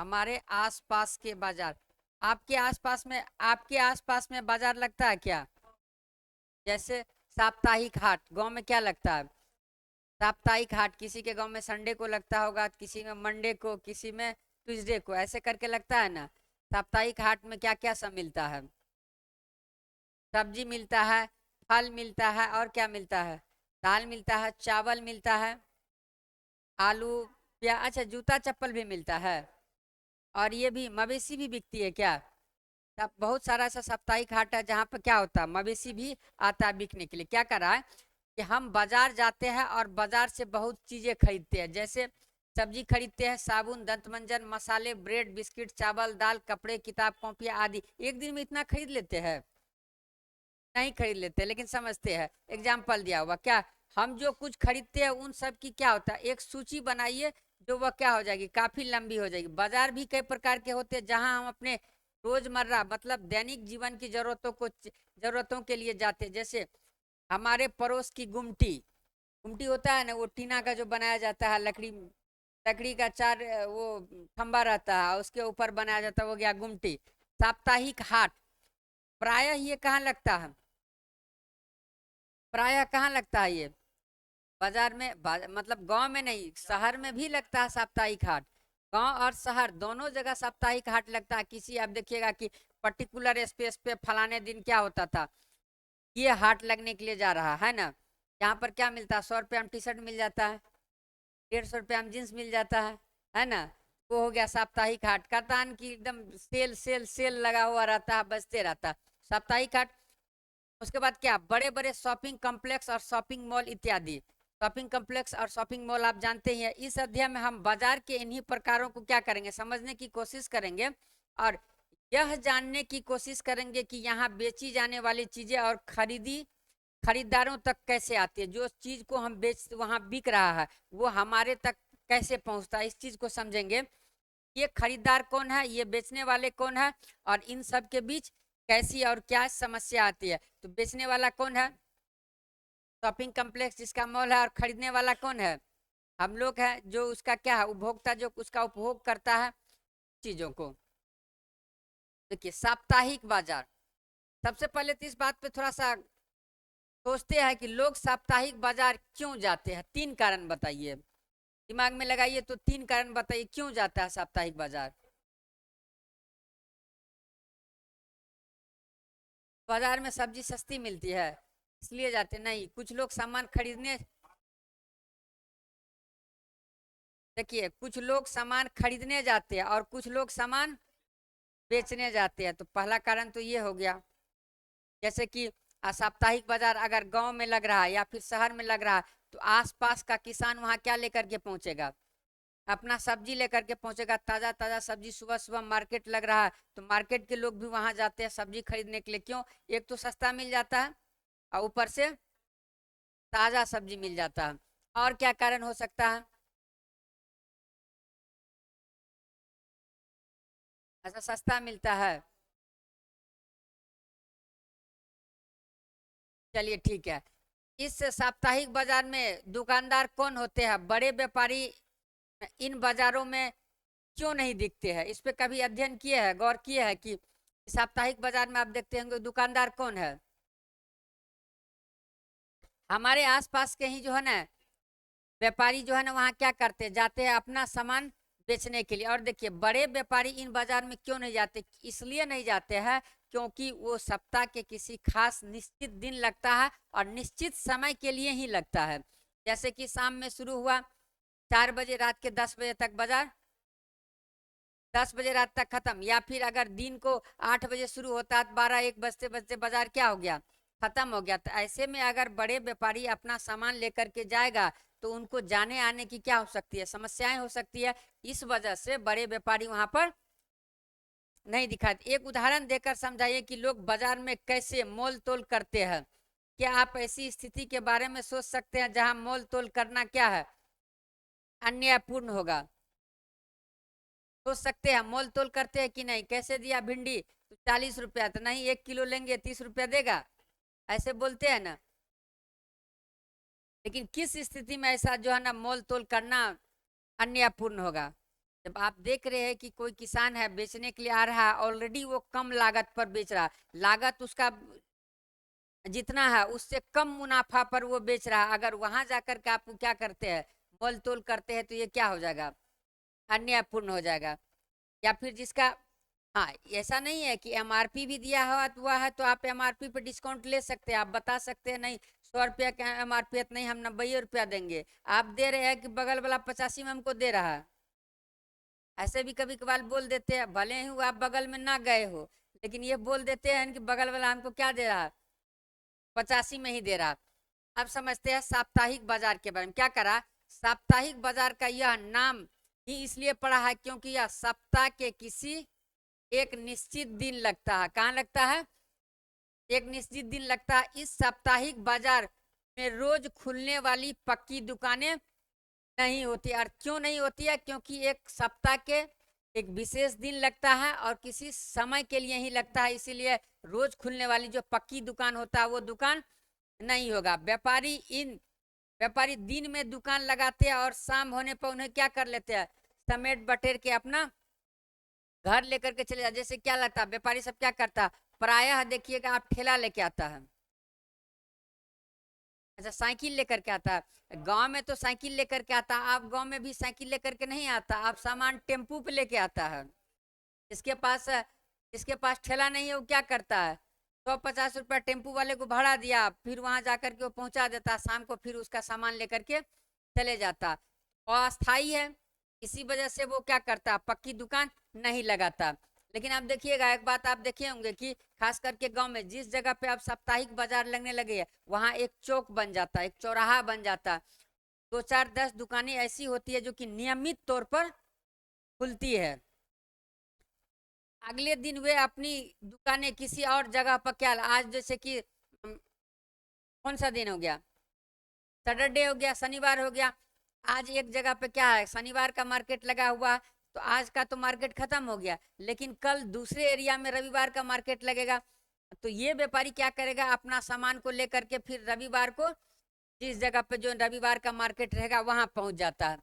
हमारे आसपास के बाजार। आपके आसपास में बाजार लगता है क्या? जैसे साप्ताहिक हाट गांव में क्या लगता है? साप्ताहिक हाट किसी के गांव में संडे को लगता होगा, किसी में मंडे को, किसी में ट्यूसडे को, ऐसे करके लगता है ना। साप्ताहिक हाट में क्या क्या सब मिलता है? सब्जी मिलता है, फल मिलता है, और क्या मिलता है? दाल मिलता है, चावल मिलता है, आलू, प्याज, अच्छा जूता चप्पल भी मिलता है। और ये भी मवेशी भी बिकती है क्या? तब बहुत सारा ऐसा साप्ताहिक हाट है जहाँ पर क्या होता है, मवेशी भी आता है बिकने के लिए। क्या करा है कि हम बाजार जाते हैं और बाजार से बहुत चीजें खरीदते हैं। जैसे सब्जी खरीदते हैं, साबुन, दंतमंजन, मसाले, ब्रेड, बिस्किट, चावल, दाल, कपड़े, किताब, कॉपियाँ आदि। एक दिन में इतना खरीद लेते हैं? नहीं खरीद लेते, लेकिन समझते हैं। एग्जाम्पल दिया हुआ क्या, हम जो कुछ खरीदते हैं उन सब की क्या होता है, एक सूची बनाइए, जो वह क्या हो जाएगी, काफी लंबी हो जाएगी। बाजार भी कई प्रकार के होते हैं जहां हम अपने रोजमर्रा मतलब दैनिक जीवन की जरूरतों के लिए जाते हैं। जैसे हमारे पड़ोस की गुमटी, गुमटी होता है ना, वो टीना का जो बनाया जाता है, लकड़ी लकड़ी का चार वो खंबा रहता है, उसके ऊपर बनाया जाता है, वो गया गुमटी। साप्ताहिक हाट प्रायः ये कहाँ लगता है? प्रायः कहाँ लगता है ये? बाजार में, मतलब गांव में नहीं, शहर में भी लगता है साप्ताहिक हाट। गांव और शहर दोनों जगह साप्ताहिक हाट लगता है। किसी आप देखिएगा कि पर्टिकुलर स्पेस पे फलाने दिन क्या होता था, ये हाट लगने के लिए जा रहा है ना। यहाँ पर क्या मिलता है, 100 रुपये में टी शर्ट मिल जाता है, 150 रुपये में जींस मिल जाता है ना। वो हो गया साप्ताहिक हाट। कातान की एकदम सेल सेल सेल लगा हुआ रहता है, बजते रहता है साप्ताहिक हाट। उसके बाद क्या, बड़े बड़े शॉपिंग कॉम्प्लेक्स और शॉपिंग मॉल इत्यादि। शॉपिंग कॉम्प्लेक्स और शॉपिंग मॉल आप जानते ही हैं। इस अध्याय में हम बाजार के इन्हीं प्रकारों को क्या करेंगे, समझने की कोशिश करेंगे, और यह जानने की कोशिश करेंगे कि यहाँ बेची जाने वाली चीजें और खरीदारों तक कैसे आती है। जो चीज को हम बेच वहाँ बिक रहा है वो हमारे तक कैसे पहुंचता है, इस चीज को समझेंगे। ये खरीदार कौन है, ये बेचने वाले कौन है, और इन सब के बीच कैसी और क्या समस्या आती है। तो बेचने वाला कौन है, शॉपिंग कॉम्प्लेक्स जिसका मॉल है, और खरीदने वाला कौन है, हम लोग हैं, जो उसका क्या है, उपभोक्ता, जो उसका उपभोग करता है चीजों को। देखिए साप्ताहिक बाजार, सबसे पहले तो इस बात पे थोड़ा सा सोचते हैं कि लोग साप्ताहिक बाजार क्यों जाते हैं। 3 कारण बताइए, दिमाग में लगाइए, तो 3 कारण बताइए क्यों जाता है साप्ताहिक बाजार। बाजार में सब्जी सस्ती मिलती है इसलिए जाते? नहीं, कुछ लोग सामान खरीदने, देखिए कुछ लोग सामान खरीदने जाते हैं और कुछ लोग सामान बेचने जाते हैं। तो पहला कारण तो ये हो गया। जैसे कि साप्ताहिक बाजार अगर गांव में लग रहा है या फिर शहर में लग रहा है, तो आसपास का किसान वहां क्या लेकर के पहुंचेगा, अपना सब्जी लेकर के पहुंचेगा। ताजा ताजा सब्जी, सुबह सुबह मार्केट लग रहा है तो मार्केट के लोग भी वहां जाते हैं सब्जी खरीदने के लिए। क्यों? एक तो सस्ता मिल जाता है और ऊपर से ताजा सब्जी मिल जाता है। और क्या कारण हो सकता है? ऐसा सस्ता मिलता है। चलिए ठीक है। इस साप्ताहिक बाजार में दुकानदार कौन होते हैं, बड़े व्यापारी इन बाजारों में क्यों नहीं दिखते हैं? इस पे कभी अध्ययन किए हैं, गौर किए हैं कि साप्ताहिक बाजार में आप देखते होंगे दुकानदार कौन है? हमारे आसपास के ही जो है ना व्यापारी जो है ना, वहाँ क्या करते हैं, जाते हैं अपना सामान बेचने के लिए। और देखिए बड़े व्यापारी इन बाजार में क्यों नहीं जाते, इसलिए नहीं जाते हैं क्योंकि वो सप्ताह के किसी खास निश्चित दिन लगता है और निश्चित समय के लिए ही लगता है। जैसे कि शाम में शुरू हुआ, 4 बजे, रात के 10 बजे तक बाजार, 10 बजे रात तक खत्म। या फिर अगर दिन को 8 बजे शुरू होता है, 12 1 बजते बजते बाजार क्या हो गया, खत्म हो गया। तो ऐसे में अगर बड़े व्यापारी अपना सामान लेकर के जाएगा तो उनको जाने आने की क्या हो सकती है, समस्याएं हो सकती है। इस वजह से बड़े व्यापारी वहां पर नहीं दिखाते। एक उदाहरण देकर समझाइए कि लोग बाजार में कैसे मोल तोल करते हैं। क्या आप ऐसी स्थिति के बारे में सोच सकते हैं जहां मोल तोल करना क्या है, अन्यायपूर्ण होगा? सोच सकते हैं, मोल तोल करते हैं कि नहीं, कैसे दिया भिंडी, तो 40 रुपया, तो नहीं 1 किलो लेंगे 30 रुपया देगा, ऐसे बोलते हैं ना। लेकिन किस स्थिति में ऐसा जो है ना मोल तोल करना अन्यायपूर्ण होगा? जब आप देख रहे हैं कि कोई किसान है बेचने के लिए आ रहा है, ऑलरेडी वो कम लागत पर बेच रहा है, लागत उसका जितना है उससे कम मुनाफा पर वो बेच रहा है, अगर वहां जाकर के आप क्या करते हैं, मोल तोल करते हैं, तो ये क्या हो जाएगा, अन्यायपूर्ण हो जाएगा। या फिर जिसका, हाँ, ऐसा नहीं है कि एमआरपी भी दिया हुआ है तो आप एमआरपी पे डिस्काउंट ले सकते हैं, आप बता सकते हैं नहीं 100 रुपया का एमआरपी है, नहीं हम 90 रुपया देंगे, आप दे रहे हैं कि बगल वाला 85 में हमको दे रहा है। ऐसे भी कभी कभार बोल देते हैं, भले ही वो आप बगल में ना गए हो, लेकिन ये बोल देते हैं कि बगल वाला हमको क्या दे रहा है, 85 में ही दे रहा। अब समझते हैं साप्ताहिक बाजार के बारे में। क्या करा, साप्ताहिक बाजार का यह नाम ही इसलिए पड़ा है क्योंकि यह सप्ताह के किसी एक निश्चित दिन लगता है। कहाँ लगता है, एक निश्चित दिन लगता है। इस साप्ताहिक बाजार में रोज खुलने वाली पक्की दुकानें नहीं होती। और क्यों नहीं होती है, क्योंकि एक सप्ताह के एक विशेष दिन लगता है और किसी समय के लिए ही लगता है, इसीलिए रोज खुलने वाली जो पक्की दुकान होता है वो दुकान नहीं होगा। व्यापारी दिन में दुकान लगाते हैं और शाम होने पर उन्हें क्या कर लेते हैं, समेट बटेर के अपना घर लेकर के चले जाते। जैसे क्या लगता है, व्यापारी सब क्या करता है, प्रायः देखिएगा आप ठेला लेके आता है, अच्छा साइकिल लेकर के आता है। गांव में तो साइकिल लेकर के आता है, आप गांव में भी साइकिल लेकर के नहीं आता, आप सामान टेम्पू पे लेके आता है। जिसके पास ठेला नहीं है वो क्या करता है, 150 रुपया टेम्पू वाले को भाड़ा दिया, फिर वहां जाकर के वो पहुंचा देता, शाम को फिर उसका सामान लेकर के चले जाता। अस्थाई है, इसी वजह से वो क्या करता, पक्की दुकान नहीं लगाता। लेकिन आप देखिएगा, एक बात आप देखे होंगे कि खास करके गांव में जिस जगह पे अब साप्ताहिक बाजार लगने लगे है, वहां एक चौक बन जाता है, एक चौराहा बन जाता है, 2 4 10 दुकानें ऐसी होती है जो कि नियमित तौर पर खुलती है। अगले दिन वे अपनी दुकानें किसी और जगह पर क्या, आज जैसे कि कौन सा दिन हो गया, सैटरडे हो गया, शनिवार हो गया, आज एक जगह पे क्या है, शनिवार का मार्केट लगा हुआ, तो आज का तो मार्केट खत्म हो गया, लेकिन कल दूसरे एरिया में रविवार का मार्केट लगेगा। तो ये व्यापारी क्या करेगा, अपना सामान को लेकर के फिर रविवार को जिस जगह पे जो रविवार का मार्केट रहेगा वहां पहुंच जाता है।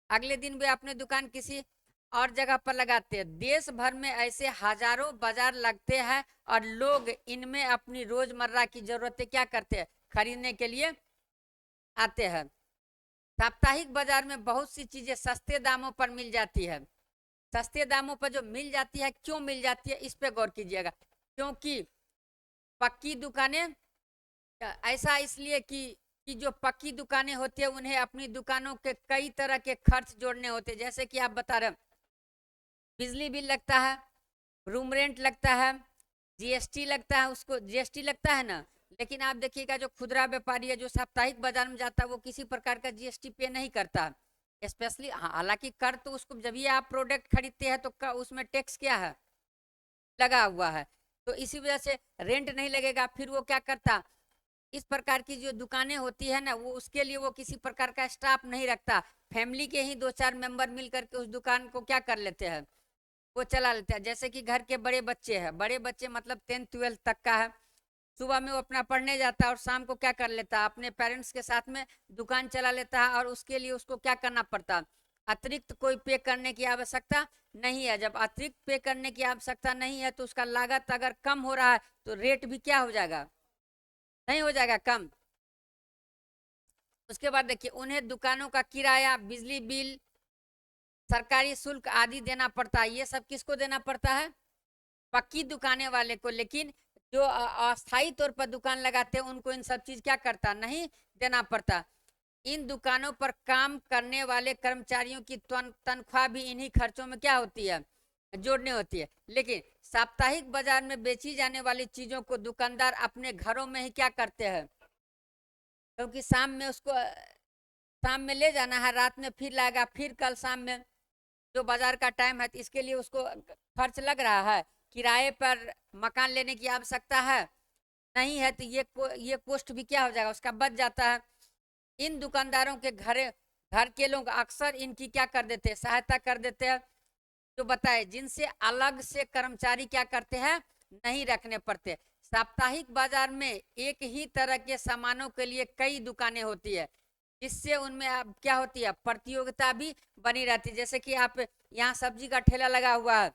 अगले दिन वे अपने दुकान किसी और जगह पर लगाते हैं। देश भर में ऐसे हजारों बाजार लगते हैं और लोग इनमें अपनी रोजमर्रा की जरूरतें क्या करते हैं, खरीदने के लिए आते हैं। साप्ताहिक बाजार में बहुत सी चीजें सस्ते दामों पर मिल जाती है। सस्ते दामों पर जो मिल जाती है, क्यों मिल जाती है, इस पे गौर कीजिएगा। क्योंकि पक्की दुकानें, ऐसा इसलिए कि जो पक्की दुकानें होती है उन्हें अपनी दुकानों के कई तरह के खर्च जोड़ने होते हैं। जैसे कि आप बता रहे, बिजली बिल लगता है, रूम रेंट लगता है, जीएसटी लगता है, उसको जीएसटी लगता है ना। लेकिन आप देखिएगा जो खुदरा व्यापारी है जो साप्ताहिक बाजार में जाता है वो किसी प्रकार का जीएसटी पे नहीं करता, स्पेशली। हालांकि कर तो उसको जब ये आप प्रोडक्ट खरीदते हैं तो उसमें टैक्स क्या है, लगा हुआ है, तो इसी वजह से रेंट नहीं लगेगा। फिर वो क्या करता, इस प्रकार की जो दुकानें होती है ना, वो उसके लिए वो किसी प्रकार का स्टाफ नहीं रखता, फैमिली के ही 2 4 मेंबर मिल करके उस दुकान को क्या कर लेते हैं, वो चला लेते हैं। जैसे कि घर के बड़े बच्चे हैं, बड़े बच्चे मतलब 10th 12th तक का है, सुबह में वो अपना पढ़ने जाता है और शाम को क्या कर लेता है, अपने पेरेंट्स के साथ में दुकान चला लेता है, और उसके लिए उसको क्या करना पड़ता, अतिरिक्त कोई पे करने की आवश्यकता नहीं है। जब अतिरिक्त पे करने की आवश्यकता नहीं है तो उसका लागत अगर कम हो रहा है तो रेट भी क्या हो जाएगा, नहीं हो जाएगा कम। उसके बाद देखिए, उन्हें दुकानों का किराया, बिजली बिल, सरकारी शुल्क आदि देना पड़ता है। ये सब किसको देना पड़ता है, पक्की दुकानें वाले को। लेकिन जो अस्थायी तौर पर दुकान लगाते हैं उनको इन सब चीज क्या करता, नहीं देना पड़ता। इन दुकानों पर काम करने वाले कर्मचारियों की तनख्वाह भी इन्हीं खर्चों में क्या होती है, जोड़ने होती है। लेकिन साप्ताहिक बाजार में बेची जाने वाली चीजों को दुकानदार अपने घरों में ही क्या करते हैं, क्योंकि शाम में उसको शाम में ले जाना है, रात में फिर लाएगा, फिर कल शाम में जो बाजार का टाइम है, तो इसके लिए उसको खर्च लग रहा है। किराए पर मकान लेने की आवश्यकता है नहीं है, तो ये कोस्ट भी क्या हो जाएगा, उसका बच जाता है। इन दुकानदारों के घर के लोग अक्सर इनकी क्या कर देते हैं, सहायता कर देते हैं, जो बताए, जिनसे अलग से कर्मचारी क्या करते हैं, नहीं रखने पड़ते। साप्ताहिक बाजार में एक ही तरह के सामानों के लिए कई दुकानें होती है, जिससे उनमें क्या होती है, प्रतियोगिता भी बनी रहती है। जैसे कि आप यहाँ सब्जी का ठेला लगा हुआ है,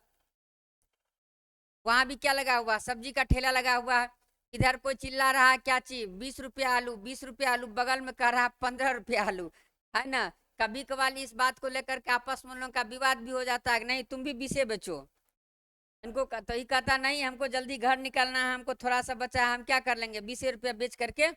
वहां भी क्या लगा हुआ, सब्जी का ठेला लगा हुआ है। इधर कोई चिल्ला रहा है क्या चीज, 20 रुपया आलू, 20 रुपया आलू, बगल में कह रहा है 15 रुपया आलू, है ना। कभी कभार इस बात को लेकर के आपस में लोगों का विवाद भी हो जाता है, नहीं तुम भी 20 बेचो। इनको तो ही कहता नहीं, हमको जल्दी घर निकलना है, हमको थोड़ा सा बचा है, हम क्या कर लेंगे, 20 रुपया बेच करके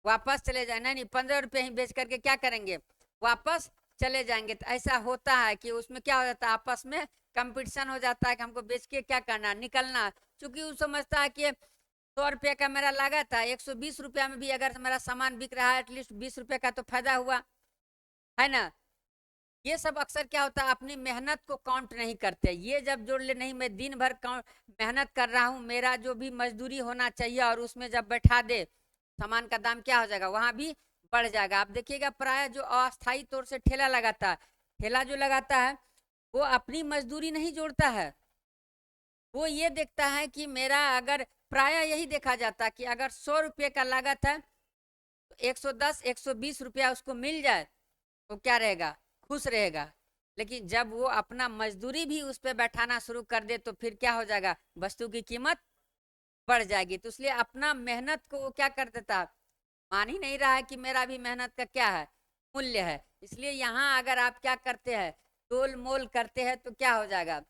वापस चले जाए, नहीं 15 रुपये ही बेच करके क्या करेंगे, वापस चले जाएंगे। तो ऐसा होता है कि उसमें क्या हो जाता है, आपस में कंपटीशन हो जाता है कि हमको बेच के क्या करना, निकलना। चूंकि वो समझता है कि 100 रुपये का मेरा लागत है, 120 रुपया में भी अगर मेरा सामान बिक रहा है, एटलीस्ट 20 रुपये का तो फायदा हुआ, है ना। ये सब अक्सर क्या होता है, अपनी मेहनत को काउंट नहीं करते। ये जब जोड़ ले, नहीं मैं दिन भर मेहनत कर रहा हूँ, मेरा जो भी मजदूरी होना चाहिए, और उसमें जब बैठा दे, सामान का दाम क्या हो जाएगा, वहां भी बढ़ जाएगा। आप देखिएगा प्राय जो अस्थायी तौर से ठेला लगाता है, ठेला जो लगाता है वो अपनी मजदूरी नहीं जोड़ता है, वो ये देखता है कि मेरा, अगर प्राय यही देखा जाता है कि अगर 100 रुपये का लागत है तो 110 120 रुपया उसको मिल जाए तो क्या रहेगा, खुश रहेगा। लेकिन जब वो अपना मजदूरी भी उस पर बैठाना शुरू कर दे तो फिर क्या हो जाएगा, वस्तु की कीमत बढ़ जाएगी। तो इसलिए अपना मेहनत को वो क्या कर देता, मान ही नहीं रहा है कि मेरा भी मेहनत का क्या है, मूल्य है। इसलिए यहाँ अगर आप क्या करते हैं, तोल मोल करते हैं, तो क्या हो जाएगा,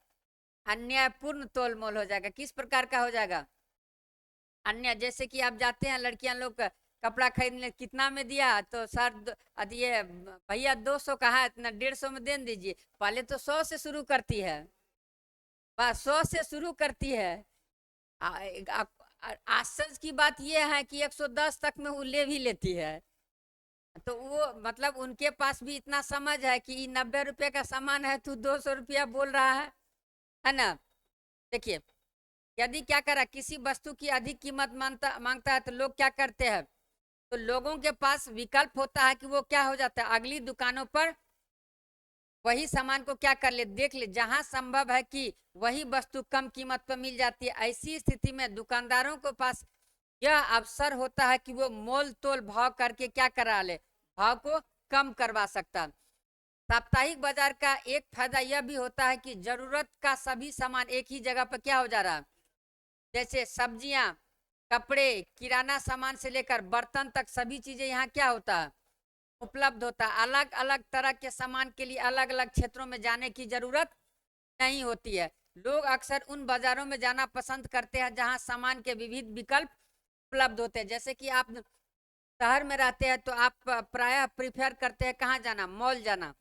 अन्यायपूर्ण तोल मोल हो जाएगा। किस प्रकार का हो जाएगा, अन्य, जैसे कि आप जाते हैं, लड़कियां लोग कपड़ा खरीदने, कितना में दिया, तो सर ये भैया 200 का है, इतना 150 में दे दीजिए। पहले तो 100 से शुरू करती है, बस 100 से शुरू करती है। आश्चर्य की बात यह है कि 110 तक में वो ले भी लेती है। तो वो मतलब उनके पास भी इतना समझ है कि 90 रुपये का सामान है, तू 200 रुपया बोल रहा है ना। देखिए, यदि क्या करा, किसी वस्तु की अधिक कीमत मांगता है तो लोग क्या करते हैं, तो लोगों के पास विकल्प होता है कि वो क्या हो जाता है, अगली दुकानों पर वही सामान को क्या कर ले, देख ले, जहां संभव है कि वही वस्तु कम कीमत पर मिल जाती है। ऐसी स्थिति में दुकानदारों के पास यह अवसर होता है कि वो मोल तोल भाव करके क्या करा ले, भाव को कम करवा सकता है। साप्ताहिक बाजार का एक फायदा यह भी होता है कि जरूरत का सभी सामान एक ही जगह पर क्या हो जा रहा है, जैसे सब्जियां, कपड़े, किराना सामान से लेकर बर्तन तक सभी चीजें यहाँ क्या होता है, उपलब्ध होता है। अलग अलग तरह के सामान के लिए अलग अलग क्षेत्रों में जाने की जरूरत नहीं होती है। लोग अक्सर उन बाजारों में जाना पसंद करते हैं जहां सामान के विविध विकल्प उपलब्ध होते हैं। जैसे कि आप शहर में रहते हैं तो आप प्रायः प्रिफर करते हैं कहाँ जाना, मॉल जाना,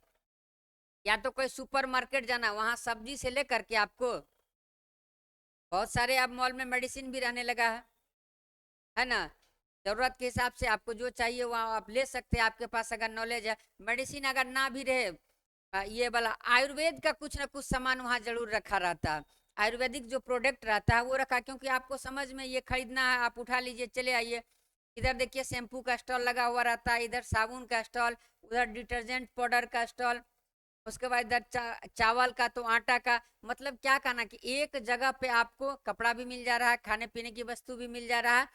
या तो कोई सुपरमार्केट जाना, वहां सब्जी से लेकर के आपको बहुत सारे, अब मॉल में मेडिसिन भी रहने लगा है ना। जरूरत के हिसाब से आपको जो चाहिए वहाँ आप ले सकते हैं, आपके पास अगर नॉलेज है। मेडिसिन अगर ना भी रहे, ये वाला आयुर्वेद का कुछ ना कुछ सामान वहाँ जरूर रखा रहता है। आयुर्वेदिक जो प्रोडक्ट रहता है वो रखा, क्योंकि आपको समझ में ये खरीदना है, आप उठा लीजिए चले आइए। इधर देखिए शैम्पू का स्टॉल लगा हुआ रहता है, इधर साबुन का स्टॉल, उधर डिटर्जेंट पाउडर का स्टॉल, उसके बाद इधर चावल का, तो आटा का। मतलब क्या कहना कि एक जगह पे आपको कपड़ा भी मिल जा रहा है, खाने पीने की वस्तु भी मिल जा रहा है,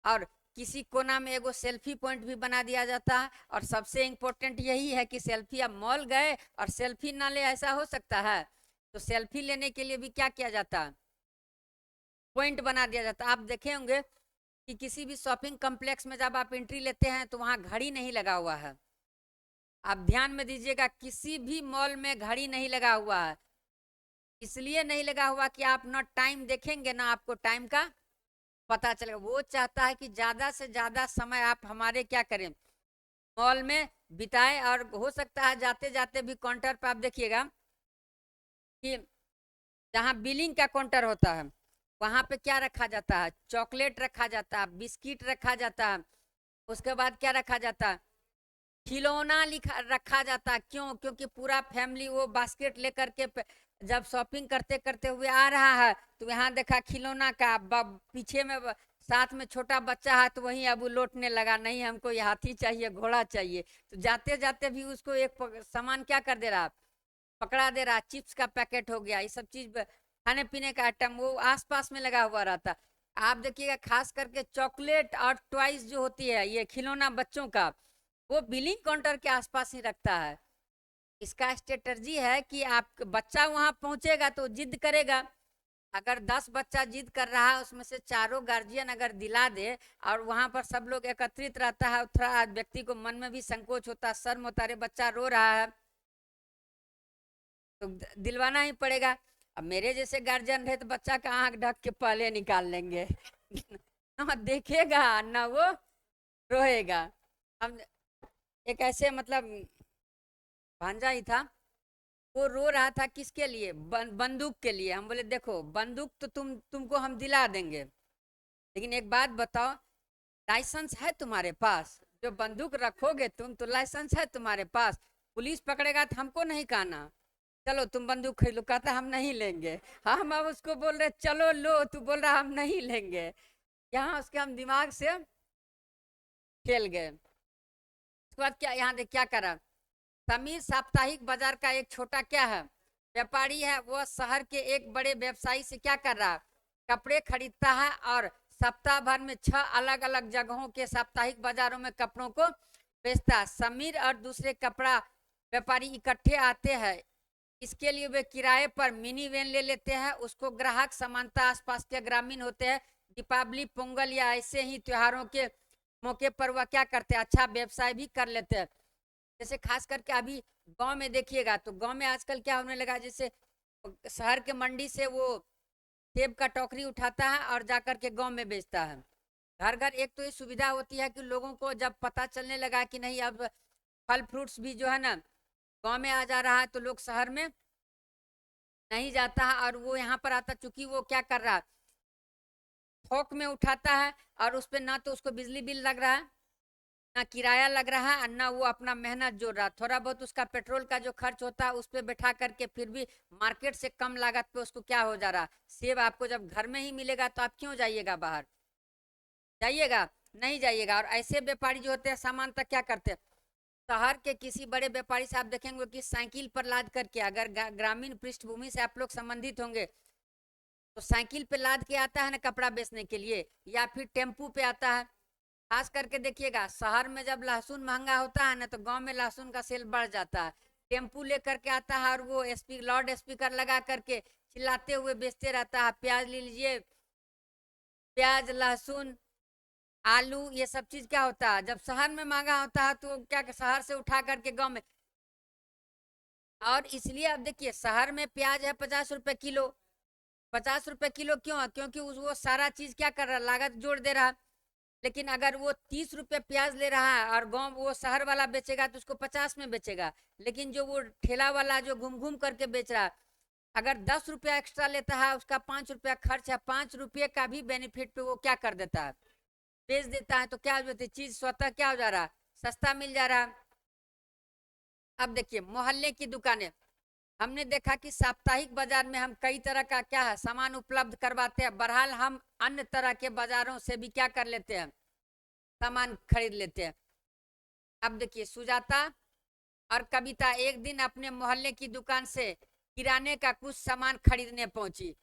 और किसी कोना में एगो सेल्फी पॉइंट भी बना दिया जाता है। और सबसे इम्पोर्टेंट यही है कि सेल्फी, अब मॉल गए और सेल्फी ना ले, ऐसा हो सकता है। तो सेल्फी लेने के लिए भी क्या किया जाता है, पॉइंट बना दिया जाता है। आप देखे होंगे कि किसी भी शॉपिंग कॉम्प्लेक्स में जब आप एंट्री लेते हैं तो वहाँ घड़ी नहीं लगा हुआ है। आप ध्यान में दीजिएगा, किसी भी मॉल में घड़ी नहीं लगा हुआ है। इसलिए नहीं लगा हुआ कि आप ना टाइम देखेंगे ना आपको टाइम का पता चलेगा। वो चाहता है कि ज्यादा से ज्यादा समय आप हमारे क्या करें, मॉल में बिताएं। और हो सकता है जाते जाते भी काउंटर पर आप देखिएगा कि जहाँ बिलिंग का काउंटर होता है वहां पे क्या रखा जाता है, चॉकलेट रखा जाता है, बिस्किट रखा जाता है, उसके बाद क्या रखा जाता है, खिलौना लिखा रखा जाता है। क्यों, क्योंकि पूरा फैमिली वो बास्केट लेकर के जब शॉपिंग करते करते हुए आ रहा है तो यहाँ देखा खिलौना का, पीछे में साथ में छोटा बच्चा है, तो वहीं अब वो लौटने लगा, नहीं हमको ये हाथी चाहिए, घोड़ा चाहिए। तो जाते जाते भी उसको एक सामान क्या कर दे रहा, पकड़ा दे रहा। चिप्स का पैकेट हो गया, ये सब चीज खाने पीने का आइटम वो आसपास में लगा हुआ रहता। आप देखिएगा खास करके चॉकलेट और टॉयज जो होती है, ये खिलौना बच्चों का, वो बिलिंग काउंटर के आसपास ही रखता है। इसका स्ट्रेटजी है कि आप बच्चा वहां पहुंचेगा तो जिद करेगा। अगर 10 बच्चा जिद कर रहा है उसमें से चारों गार्जियन अगर दिला दे और वहां पर सब लोग एकत्रित रहता है, थोड़ा व्यक्ति को मन में भी संकोच होता है, शर्म होता है, बच्चा रो रहा है तो दिलवाना ही पड़ेगा। अब मेरे जैसे गार्जियन रहे तो बच्चा का आंख ढक के पहले निकाल लेंगे ना देखेगा ना वो रोएगा। हम एक ऐसे मतलब भांजा ही था, वो रो रहा था किसके लिए, बंदूक के लिए। हम बोले देखो बंदूक तो तुमको हम दिला देंगे, लेकिन एक बात बताओ, लाइसेंस है तुम्हारे पास? जो बंदूक रखोगे तुम तो लाइसेंस है तुम्हारे पास? पुलिस पकड़ेगा तो हमको नहीं कहना चलो तुम बंदूक खरीद लो, कहता हम नहीं लेंगे। हम अब उसको बोल रहे चलो लो, तू बोल रहा हम नहीं लेंगे। यहाँ उसके हम दिमाग से खेल गए। उसके बाद क्या यहाँ देख क्या करा, समीर साप्ताहिक बाजार का एक छोटा क्या है व्यापारी है, वो शहर के एक बड़े व्यवसायी से क्या कर रहा, कपड़े खरीदता है और सप्ताह भर में 6 अलग अलग जगहों के साप्ताहिक बाजारों में कपड़ों को बेचता है। समीर और दूसरे कपड़ा व्यापारी इकट्ठे आते हैं, इसके लिए वे किराए पर मिनी वैन ले लेते हैं। उसको ग्राहक समानता आसपास के ग्रामीण होते हैं, दीपावली पोंगल या ऐसे ही त्योहारों के मौके पर वह क्या करते हैं, अच्छा व्यवसाय भी कर लेते हैं। जैसे खास करके अभी गांव में देखिएगा तो गांव में आजकल क्या होने लगा, जैसे शहर के मंडी से वो सेब का टोकरी उठाता है और जाकर के गांव में बेचता है। घर घर एक तो ये सुविधा होती है कि लोगों को जब पता चलने लगा कि नहीं अब फल फ्रूट्स भी जो है ना गांव में आ जा रहा है, तो लोग शहर में नहीं जाता है और वो यहाँ पर आता, चूंकि वो क्या कर रहा है, थोक में उठाता है और उस पर ना तो उसको बिजली बिल लग रहा है, ना किराया लग रहा है, ना वो अपना मेहनत जोड़ रहा, थोड़ा बहुत उसका पेट्रोल का जो खर्च होता है उस पर बैठा करके फिर भी मार्केट से कम लागत पे उसको क्या हो जा रहा। सेब आपको जब घर में ही मिलेगा तो आप क्यों जाइएगा बाहर, जाइएगा नहीं जाइएगा। और ऐसे व्यापारी जो होते हैं सामान्यतः क्या करते हैं, शहर के किसी बड़े व्यापारी से आप देखेंगे कि साइकिल पर लाद करके, अगर ग्रामीण पृष्ठभूमि से आप लोग संबंधित होंगे तो साइकिल पे लाद के आता है ना कपड़ा बेचने के लिए, या फिर टेम्पू पे आता है। खास करके देखिएगा शहर में जब लहसुन महंगा होता है ना तो गांव में लहसुन का सेल बढ़ जाता है। टेम्पू लेकर के आता है और वो लाउड स्पीकर लगा करके चिल्लाते हुए बेचते रहता है, प्याज ले लीजिए, प्याज लहसुन आलू ये सब चीज क्या होता है, जब शहर में महंगा होता है तो क्या शहर से उठा करके गांव में। और इसलिए अब देखिए शहर में प्याज है 50 रुपए किलो, 50 रुपए किलो क्यों है, क्योंकि वो सारा चीज क्या कर रहा है, लागत जोड़ दे रहा है। लेकिन अगर वो 30 रुपए प्याज ले रहा है और गांव वो शहर वाला बेचेगा तो उसको 50 में बेचेगा। लेकिन जो वो ठेला वाला जो घूम घूम करके बेच रहा है, अगर 10 रुपया एक्स्ट्रा लेता है, उसका 5 रुपया खर्च है, 5 रुपये का भी बेनिफिट पे वो क्या कर देता है, बेच देता है। तो क्या हो जाती है, चीज स्वतः क्या हो जा रहा है, सस्ता मिल जा रहा है। अब देखिए मोहल्ले की दुकानें, हमने देखा कि साप्ताहिक बाजार में हम कई तरह का क्या है सामान उपलब्ध करवाते हैं, बहरहाल हम अन्य तरह के बाजारों से भी क्या कर लेते हैं, सामान खरीद लेते हैं। अब देखिए सुजाता और कविता एक दिन अपने मोहल्ले की दुकान से किराने का कुछ सामान खरीदने पहुंची।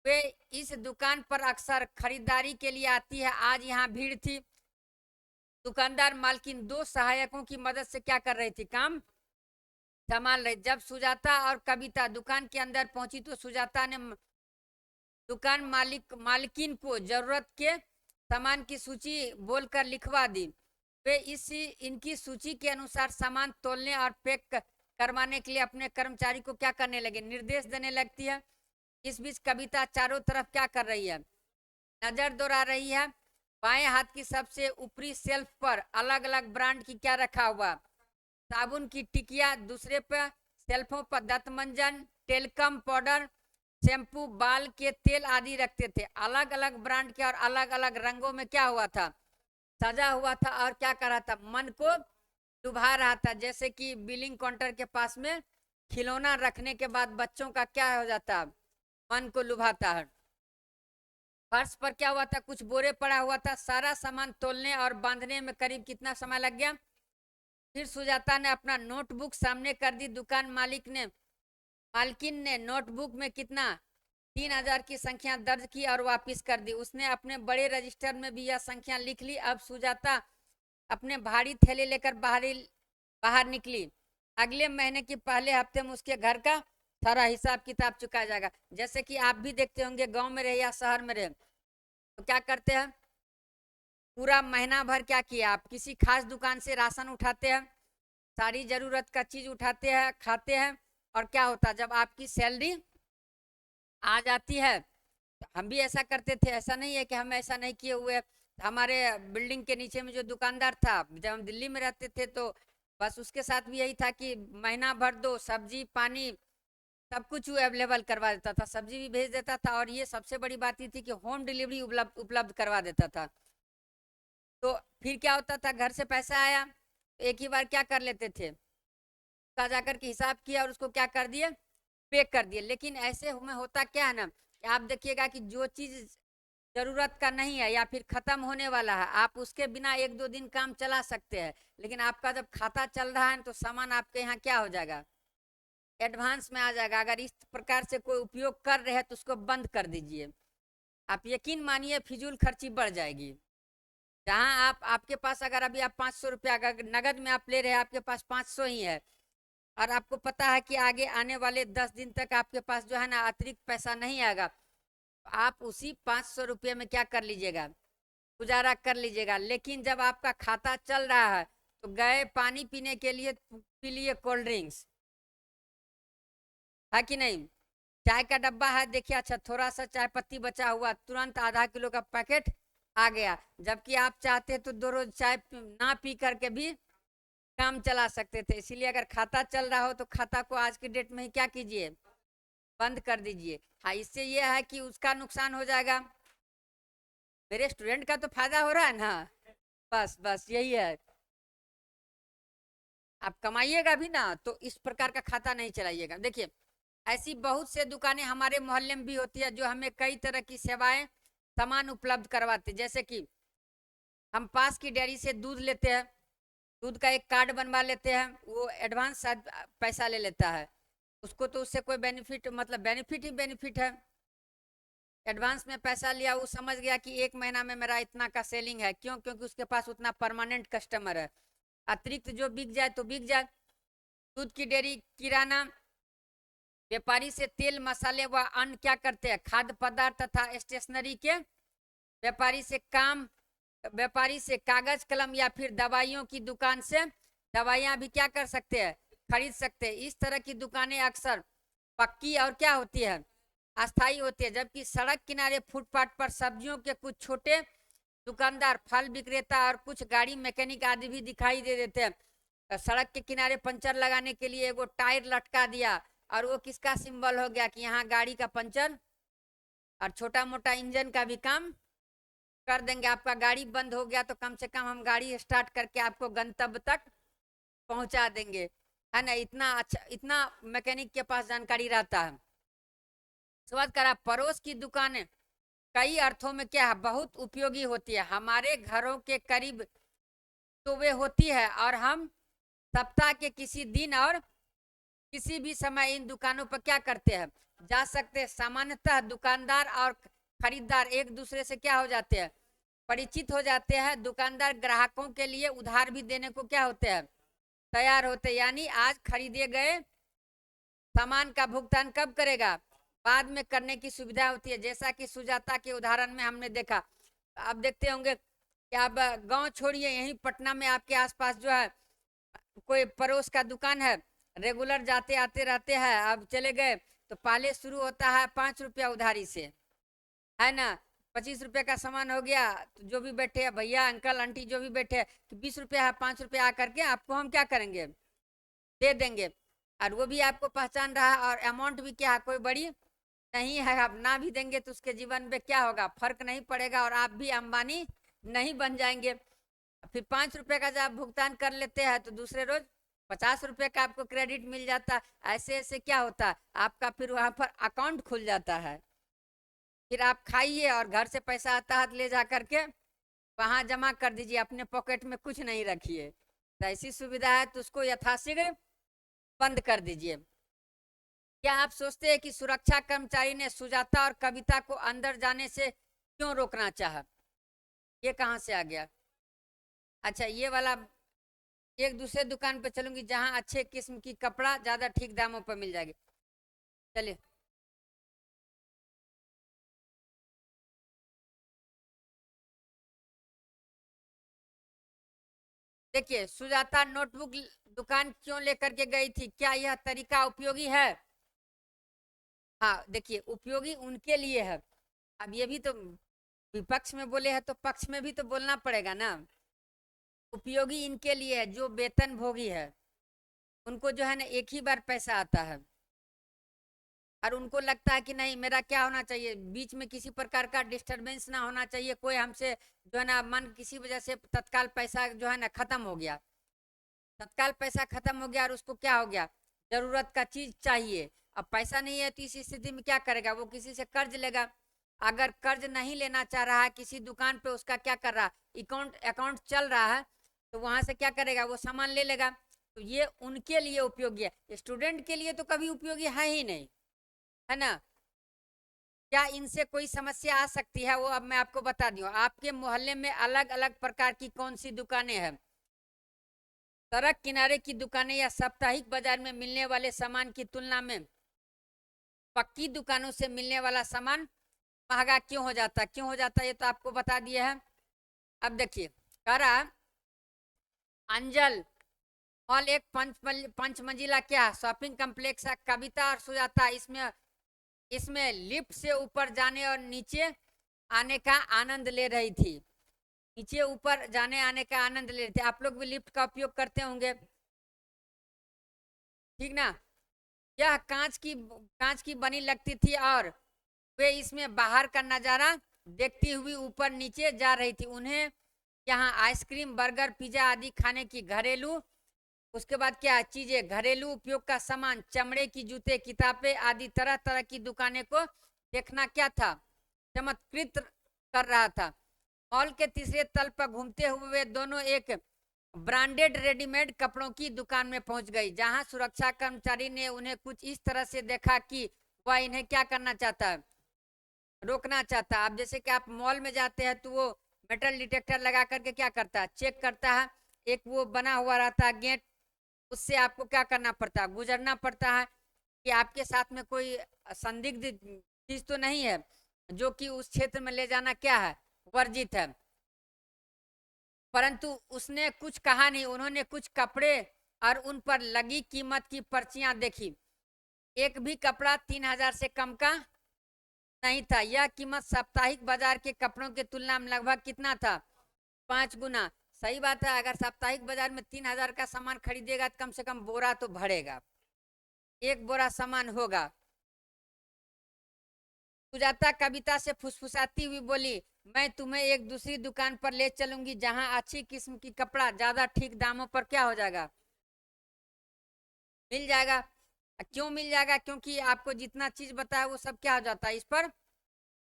वे इस दुकान पर अक्सर खरीदारी के लिए आती है, आज यहाँ भीड़ थी। दुकानदार मालकिन 2 सहायकों की मदद से क्या कर रही थी, काम संभाल रही। जब सुजाता और कविता दुकान के अंदर पहुंची तो सुजाता ने दुकान मालकिन को जरूरत के सामान की सूची बोलकर लिखवा दी। वे इनकी सूची के अनुसार सामान तोलने और पैक करवाने के लिए अपने कर्मचारी को क्या करने लगे, निर्देश देने लगती है। इस बीच कविता चारों तरफ क्या कर रही है, नजर दौड़ा रही है। बाएं हाथ की सबसे ऊपरी शेल्फ पर अलग अलग ब्रांड की क्या रखा हुआ, साबुन की टिकिया, दूसरे पर शेल्फों पर दंतमंजन, टेलकम पाउडर, शैम्पू, बाल के तेल आदि रखते थे। अलग अलग ब्रांड के और अलग अलग रंगों में क्या हुआ था, सजा हुआ था। और क्या कर रहा था, मन को लुभा रहा था। जैसे कि बिलिंग काउंटर के पास में खिलौना रखने के बाद बच्चों का क्या हो जाता, मन को लुभाता है। फर्श पर क्या हुआ था, कुछ बोरे पड़ा हुआ था। सारा सामान तोलने और बांधने में करीब कितना समय लग गया। फिर सुजाता ने अपना नोटबुक सामने कर दी। दुकान मालकिन ने नोटबुक में कितना 3000 की संख्या दर्ज की और वापस कर दी। उसने अपने बड़े रजिस्टर में भी यह संख्या लिख ली। अब सुजाता अपने भारी थैले लेकर बाहर निकली। अगले महीने की पहले हफ्ते में उसके घर का सारा हिसाब किताब चुकाया जाएगा। जैसे कि आप भी देखते होंगे, गांव में रहे या शहर में रहे, तो क्या करते हैं, पूरा महीना भर क्या किया, आप किसी खास दुकान से राशन उठाते हैं, सारी जरूरत का चीज उठाते हैं, खाते हैं, और क्या होता है जब आपकी सैलरी आ जाती है, तो हम भी ऐसा करते थे, ऐसा नहीं है कि हम ऐसा नहीं किए हुए। हमारे बिल्डिंग के नीचे में जो दुकानदार था, जब हम दिल्ली में रहते थे, तो बस उसके साथ भी यही था कि महीना भर दो, सब्जी पानी सब कुछ वो अवेलेबल करवा देता था, सब्जी भी भेज देता था, और ये सबसे बड़ी बात ये थी कि होम डिलीवरी उपलब्ध उपलब्ध करवा देता था। तो फिर क्या होता था, घर से पैसा आया, एक ही बार क्या कर लेते थे, का जाकर के हिसाब किया और उसको क्या कर दिए, पे कर दिए। लेकिन ऐसे में होता क्या है ना, कि आप देखिएगा कि जो चीज जरूरत का नहीं है या फिर खत्म होने वाला है, आप उसके बिना एक दो दिन काम चला सकते हैं, लेकिन आपका जब खाता चल रहा है तो सामान आपके यहाँ क्या हो जाएगा, एडवांस में आ जाएगा। अगर इस प्रकार से कोई उपयोग कर रहे हैं तो उसको बंद कर दीजिए। आप यकीन मानिए फिजूल खर्ची बढ़ जाएगी। जहाँ आप, आपके पास अगर अभी आप 500 रुपया अगर नगद में आप ले रहे हैं, आपके पास 500 ही है, और आपको पता है कि आगे आने वाले 10 दिन तक आपके पास जो है ना अतिरिक्त पैसा नहीं आएगा, तो आप उसी 500 रुपये में क्या कर लीजिएगा, गुजारा कर लीजिएगा। लेकिन जब आपका खाता चल रहा है, तो गए पानी पीने के लिए पी लिए कोल्ड ड्रिंक्स, है कि नहीं, चाय का डब्बा है, देखिए अच्छा थोड़ा सा चाय पत्ती बचा हुआ, तुरंत आधा किलो का पैकेट आ गया, जबकि आप चाहते तो 2 रोज चाय ना पी करके भी काम चला सकते थे। इसीलिए अगर खाता चल रहा हो तो खाता को आज की डेट में ही क्या कीजिए, बंद कर दीजिए। हाँ, इससे यह है कि उसका नुकसान हो जाएगा, मेरे स्टूडेंट का तो फायदा हो रहा है ना। बस बस यही है, आप कमाइएगा भी ना तो इस प्रकार का खाता नहीं चलाइएगा। देखिए, ऐसी बहुत से दुकानें हमारे मोहल्ले में भी होती है जो हमें कई तरह की सेवाएं सामान उपलब्ध करवाते, जैसे कि हम पास की डेयरी से दूध लेते हैं, दूध का एक कार्ड बनवा लेते हैं, वो एडवांस शायद पैसा ले लेता है, उसको तो उससे कोई बेनिफिट, मतलब बेनिफिट ही बेनिफिट है। एडवांस में पैसा लिया, वो समझ गया कि एक महीना में मेरा इतना का सेलिंग है, क्यों, क्योंकि उसके पास उतना परमानेंट कस्टमर है। अतिरिक्त जो बिक जाए तो बिक जाए। दूध की डेयरी, किराना व्यापारी से तेल मसाले व अन्य क्या करते हैं, खाद्य पदार्थ तथा स्टेशनरी के व्यापारी से काम, व्यापारी से कागज कलम या फिर दवाइयों की दुकान से दवाइयाँ भी क्या कर सकते हैं, खरीद सकते हैं। इस तरह की दुकानें अक्सर पक्की और क्या होती है, अस्थाई होती है। जबकि सड़क किनारे फुटपाथ पर सब्जियों के कुछ छोटे दुकानदार, फल विक्रेता और कुछ गाड़ी मैकेनिक आदि भी दिखाई दे देते हैं। सड़क के किनारे पंचर लगाने के लिए एगो टायर लटका दिया, और वो किसका सिंबल हो गया कि यहाँ गाड़ी का पंचर, और छोटा मोटा इंजन का भी काम कर देंगे। आपका गाड़ी बंद हो गया तो कम से कम हम गाड़ी स्टार्ट करके आपको गंतव्य तक पहुंचा देंगे, है ना। इतना अच्छा, इतना मैकेनिक के पास जानकारी रहता है। स्वाद करा, पड़ोस की दुकानें कई अर्थों में क्या है, बहुत उपयोगी होती है, हमारे घरों के करीब तो वे होती है, और हम सप्ताह के किसी दिन और किसी भी समय इन दुकानों पर क्या करते हैं, जा सकते हैं। सामान्यतः दुकानदार और खरीदार एक दूसरे से क्या हो जाते हैं, परिचित हो जाते हैं। दुकानदार ग्राहकों के लिए उधार भी देने को क्या होते हैं, तैयार होते हैं। यानी आज खरीदे गए सामान का भुगतान कब करेगा, बाद में करने की सुविधा होती है। जैसा कि सुजाता के उदाहरण में हमने देखा, आप देखते होंगे कि आप गांव छोड़िए, यहीं पटना में आपके आसपास जो है कोई पड़ोस का दुकान है, रेगुलर जाते आते रहते हैं, अब चले गए तो पहले शुरू होता है 5 रुपया उधारी से, है ना। 25 रुपये का सामान हो गया तो जो भी बैठे हैं भैया अंकल आंटी जो भी बैठे हैं कि 20 रुपया है, 5 रुपया आ करके आपको हम क्या करेंगे, दे देंगे। और वो भी आपको पहचान रहा है, और अमाउंट भी क्या है, कोई बड़ी नहीं है। आप ना भी देंगे तो उसके जीवन में क्या होगा, फर्क नहीं पड़ेगा, और आप भी अंबानी नहीं बन जाएंगे। फिर 5 रुपये का जब आप भुगतान कर लेते हैं तो दूसरे रोज 50 रुपये का आपको क्रेडिट मिल जाता है। ऐसे ऐसे क्या होता है, आपका फिर वहाँ पर अकाउंट खुल जाता है। फिर आप खाइए और घर से पैसा आता है ले जा करके वहाँ जमा कर दीजिए, अपने पॉकेट में कुछ नहीं रखिए। तो ऐसी सुविधा है तो उसको यथाशीघ्र बंद कर दीजिए। क्या आप सोचते हैं कि सुरक्षा कर्मचारी ने सुजाता और कविता को अंदर जाने से क्यों रोकना चाहा, ये कहाँ से आ गया। अच्छा, ये वाला एक दूसरे दुकान पे चलूंगी जहां अच्छे किस्म की कपड़ा ज्यादा ठीक दामों पर मिल जाएगी। चलिए, देखिए, सुजाता नोटबुक दुकान क्यों लेकर के गई थी? क्या यह तरीका उपयोगी है? हाँ, देखिए, उपयोगी उनके लिए है। अब ये भी तो विपक्ष में बोले हैं तो पक्ष में भी तो बोलना पड़ेगा ना। उपयोगी इनके लिए है जो वेतन भोगी है, उनको जो है ना एक ही बार पैसा आता है, और उनको लगता है कि नहीं, मेरा क्या होना चाहिए, बीच में किसी प्रकार का डिस्टरबेंस ना होना चाहिए, कोई हमसे जो है ना मन किसी वजह से तत्काल पैसा जो है ना खत्म हो गया, तत्काल पैसा खत्म हो गया और उसको क्या हो गया, जरूरत का चीज चाहिए। अब पैसा नहीं है तो इस स्थिति में क्या करेगा, वो किसी से कर्ज लेगा। अगर कर्ज नहीं लेना चाह रहा है किसी दुकान पे, उसका क्या कर रहा, अकाउंट अकाउंट चल रहा है, तो वहां से क्या करेगा, वो सामान ले लेगा। तो ये उनके लिए उपयोगी है, स्टूडेंट के लिए तो कभी उपयोगी है ही नहीं, है ना। क्या इनसे कोई समस्या आ सकती है, वो अब मैं आपको बता दूं। आपके मोहल्ले में अलग अलग प्रकार की कौन सी दुकानें हैं? सड़क किनारे की दुकानें या साप्ताहिक बाजार में मिलने वाले सामान की तुलना में पक्की दुकानों से मिलने वाला सामान महंगा क्यों हो जाता, क्यों हो जाता, ये तो आपको बता दिया है। अब देखिए, करा अंजल मॉल एक पंच मंजिला क्या शॉपिंग कम्प्लेक्स है। कविता और सुजाता इसमें इसमें लिफ्ट से ऊपर जाने और नीचे आने का आनंद ले रही थी। नीचे ऊपर जाने आने का आनंद ले रहे थे। आप लोग भी लिफ्ट का उपयोग करते होंगे, ठीक ना। यह कांच की बनी लगती थी और वे इसमें बाहर का नजारा देखती हुई ऊपर नीचे जा रही थी। उन्हें यहाँ आइसक्रीम, बर्गर, पिज्जा आदि खाने की घरेलू, उसके बाद क्या चीजें, घरेलू उपयोग का सामान, चमड़े की जूते, किताबें आदि तरह तरह की दुकानें को देखना क्या था, चमत्कृत कर रहा था। मॉल के तीसरे तल पर घूमते हुए वे दोनों एक ब्रांडेड रेडीमेड कपड़ों की दुकान में पहुंच गई, जहां सुरक्षा कर्मचारी ने उन्हें कुछ इस तरह से देखा कि वह इन्हें क्या करना चाहता है, रोकना चाहता है। अब जैसे कि आप मॉल में जाते हैं तो वो मेटल डिटेक्टर लगा करके क्या करता है, चेक करता है। एक वो बना हुआ रहता है गेट, उससे आपको क्या करना पड़ता है, गुजरना पड़ता है कि आपके साथ में कोई संदिग्ध चीज तो नहीं है जो कि उस क्षेत्र में ले जाना क्या है, वर्जित है। परंतु उसने कुछ कहा नहीं। उन्होंने कुछ कपड़े और उन पर लगी कीमत की पर्चियां देखी। एक भी कपड़ा 3,000 से कम का नहीं था। यह कीमत साप्ताहिक बाजार के कपड़ों की तुलना में लगभग कितना था, 5 गुना। सही बात है, अगर साप्ताहिक बाजार में 3,000 का सामान खरीदेगा तो कम से कम बोरा तो भरेगा, एक बोरा सामान होगा। सुजाता कविता से फुसफुसाती हुई बोली, मैं तुम्हें एक दूसरी दुकान पर ले चलूंगी जहां अच्छी किस्म की कपड़ा ज्यादा ठीक दामों पर क्या हो जाएगा, मिल जाएगा। क्यों मिल जाएगा, क्योंकि आपको जितना चीज बताया वो सब क्या हो जाता है, इस पर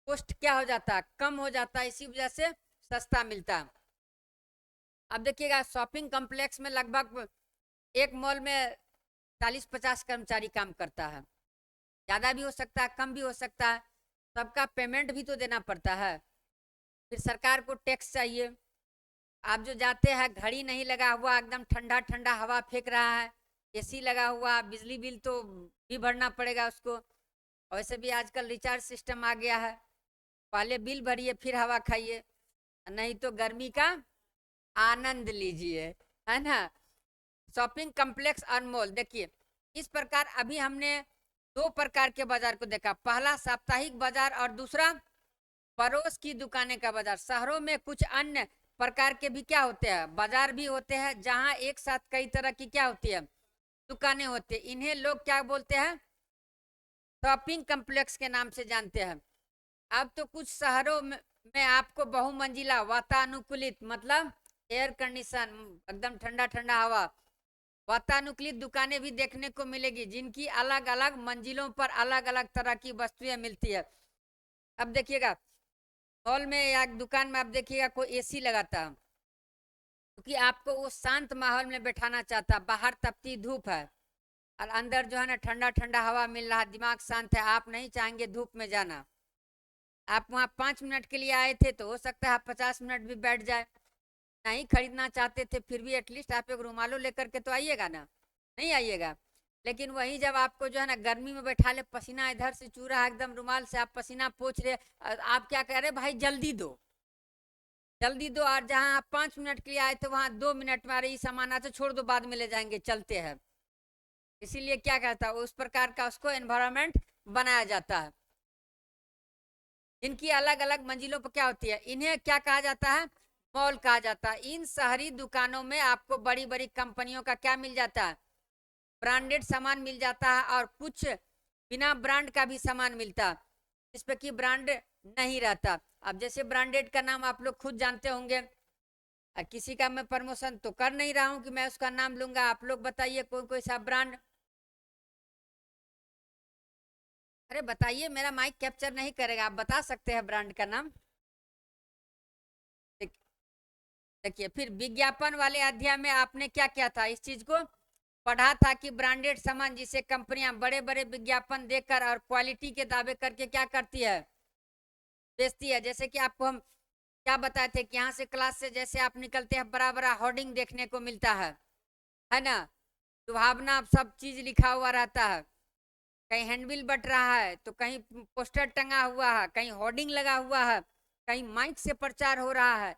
कॉस्ट क्या हो जाता है, कम हो जाता है, इसी वजह से सस्ता मिलता है। अब देखिएगा, शॉपिंग कॉम्प्लेक्स में लगभग एक मॉल में 40-50 कर्मचारी काम करता है। ज़्यादा भी हो सकता है, कम भी हो सकता है। सबका पेमेंट भी तो देना पड़ता है। फिर सरकार को टैक्स चाहिए। आप जो जाते हैं, घड़ी नहीं लगा हुआ, एकदम ठंडा ठंडा हवा फेंक रहा है, एसी लगा हुआ, बिजली बिल तो भी भरना पड़ेगा उसको। वैसे भी आजकल रिचार्ज सिस्टम आ गया है, पहले बिल भरिए फिर हवा खाइए, नहीं तो गर्मी का आनंद लीजिए, है ना। शॉपिंग कॉम्प्लेक्स और मॉल, देखिए इस प्रकार अभी हमने दो प्रकार के बाजार को देखा। पहला साप्ताहिक बाजार और दूसरा पड़ोस की दुकानें का बाजार। शहरों में कुछ अन्य प्रकार के भी क्या होते हैं, बाजार भी होते हैं, जहां एक साथ कई तरह की क्या होती है, दुकानें होती है। इन्हें लोग क्या बोलते हैं, शॉपिंग कॉम्प्लेक्स के नाम से जानते हैं। अब तो कुछ शहरों में आपको बहुमंजिला वातानुकूलित, मतलब एयर कंडीशन, एकदम ठंडा ठंडा हवा, वातानुकूलित दुकानें भी देखने को मिलेगी, जिनकी अलग अलग मंजिलों पर अलग अलग तरह की वस्तुएं मिलती है। अब देखिएगा, मॉल में या दुकान में आप देखिएगा कोई एसी लगाता है, क्योंकि आपको वो शांत माहौल में बैठाना चाहता है। बाहर तपती धूप है और अंदर जो है ना ठंडा ठंडा हवा मिल रहा है, दिमाग शांत है, आप नहीं चाहेंगे धूप में जाना। आप वहाँ 5 मिनट के लिए आए थे तो हो सकता है आप 50 मिनट भी बैठ जाए, नहीं खरीदना चाहते थे फिर भी एटलीस्ट आप एक रुमालो लेकर के तो आइएगा ना, नहीं आइएगा। लेकिन वही जब आपको जो है ना गर्मी में बैठा ले, पसीना इधर से चू रहा है, एकदम रुमाल से आप पसीना पोंछ रहे, आप क्या कह रहे भाई जल्दी दो जल्दी दो, और जहाँ आप 5 मिनट के लिए आए थे वहाँ 2 मिनट में, अरे ये सामान आता छोड़ दो बाद में ले जाएंगे चलते हैं। इसीलिए क्या कहता है उस प्रकार का उसको एनवायरनमेंट बनाया जाता है। इनकी अलग अलग मंजिलों पर क्या होती है, इन्हें क्या कहा जाता है, मॉल कहा जाता है। इन शहरी दुकानों में आपको बड़ी बड़ी कंपनियों का क्या मिल जाता है, ब्रांडेड सामान मिल जाता है, और कुछ बिना ब्रांड का भी सामान मिलता है जिस पे कि ब्रांड नहीं रहता। अब जैसे ब्रांडेड का नाम आप लोग खुद जानते होंगे, किसी का मैं प्रमोशन तो कर नहीं रहा हूं कि मैं उसका नाम लूंगा, आप लोग बताइए कोई कोई सा ब्रांड। अरे बताइए, मेरा माइक कैप्चर नहीं करेगा, आप बता सकते हैं ब्रांड का नाम। देखिए फिर विज्ञापन वाले अध्याय में आपने क्या किया था, इस चीज को पढ़ा था कि ब्रांडेड सामान जिसे कंपनियां बड़े बड़े विज्ञापन देकर और क्वालिटी के दावे करके क्या करती है, बेचती है। जैसे कि आपको हम क्या बताए थे कि यहाँ से क्लास से जैसे आप निकलते हैं बड़ा बड़ा होर्डिंग देखने को मिलता है ना, सुहावना सब चीज लिखा हुआ रहता है, कहीं हैंडबिल बट रहा है तो कहीं पोस्टर टंगा हुआ है, कहीं होर्डिंग लगा हुआ है, कहीं माइक से प्रचार हो रहा है।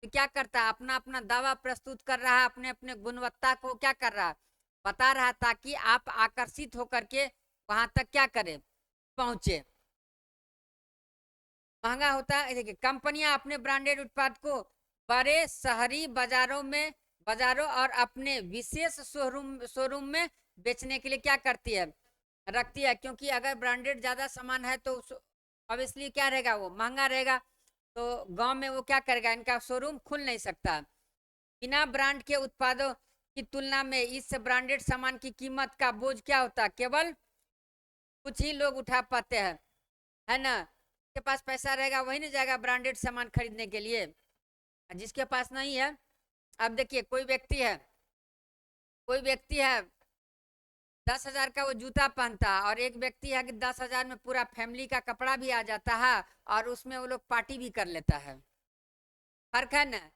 तो क्या करता है, अपना अपना दावा प्रस्तुत कर रहा है, अपने अपने गुणवत्ता को क्या कर रहा है, बता रहा है, ताकि आप आकर्षित होकर के वहां तक क्या करें, पहुंचे। महंगा होता है, देखिए कंपनियां अपने ब्रांडेड उत्पाद को बड़े शहरी बाजारों और अपने विशेष शोरूम में बेचने के लिए क्या करती है, रखती है। क्योंकि अगर ब्रांडेड ज्यादा सामान है तो ऑब्वियसली क्या रहेगा, वो महंगा रहेगा, तो गांव में वो क्या करेगा, इनका शोरूम खुल नहीं सकता। बिना ब्रांड के उत्पादों की तुलना में इस ब्रांडेड सामान की कीमत का बोझ क्या होता है, केवल कुछ ही लोग उठा पाते हैं, है ना। जिसके पास पैसा रहेगा वही नहीं जाएगा ब्रांडेड सामान खरीदने के लिए, जिसके पास नहीं है। अब देखिए कोई व्यक्ति है 10,000 का वो जूता पहनता है, और एक व्यक्ति है कि 10,000 में पूरा फैमिली का कपड़ा भी आ जाता है, और उसमें वो लोग पार्टी भी कर लेता है। फर्क है ना,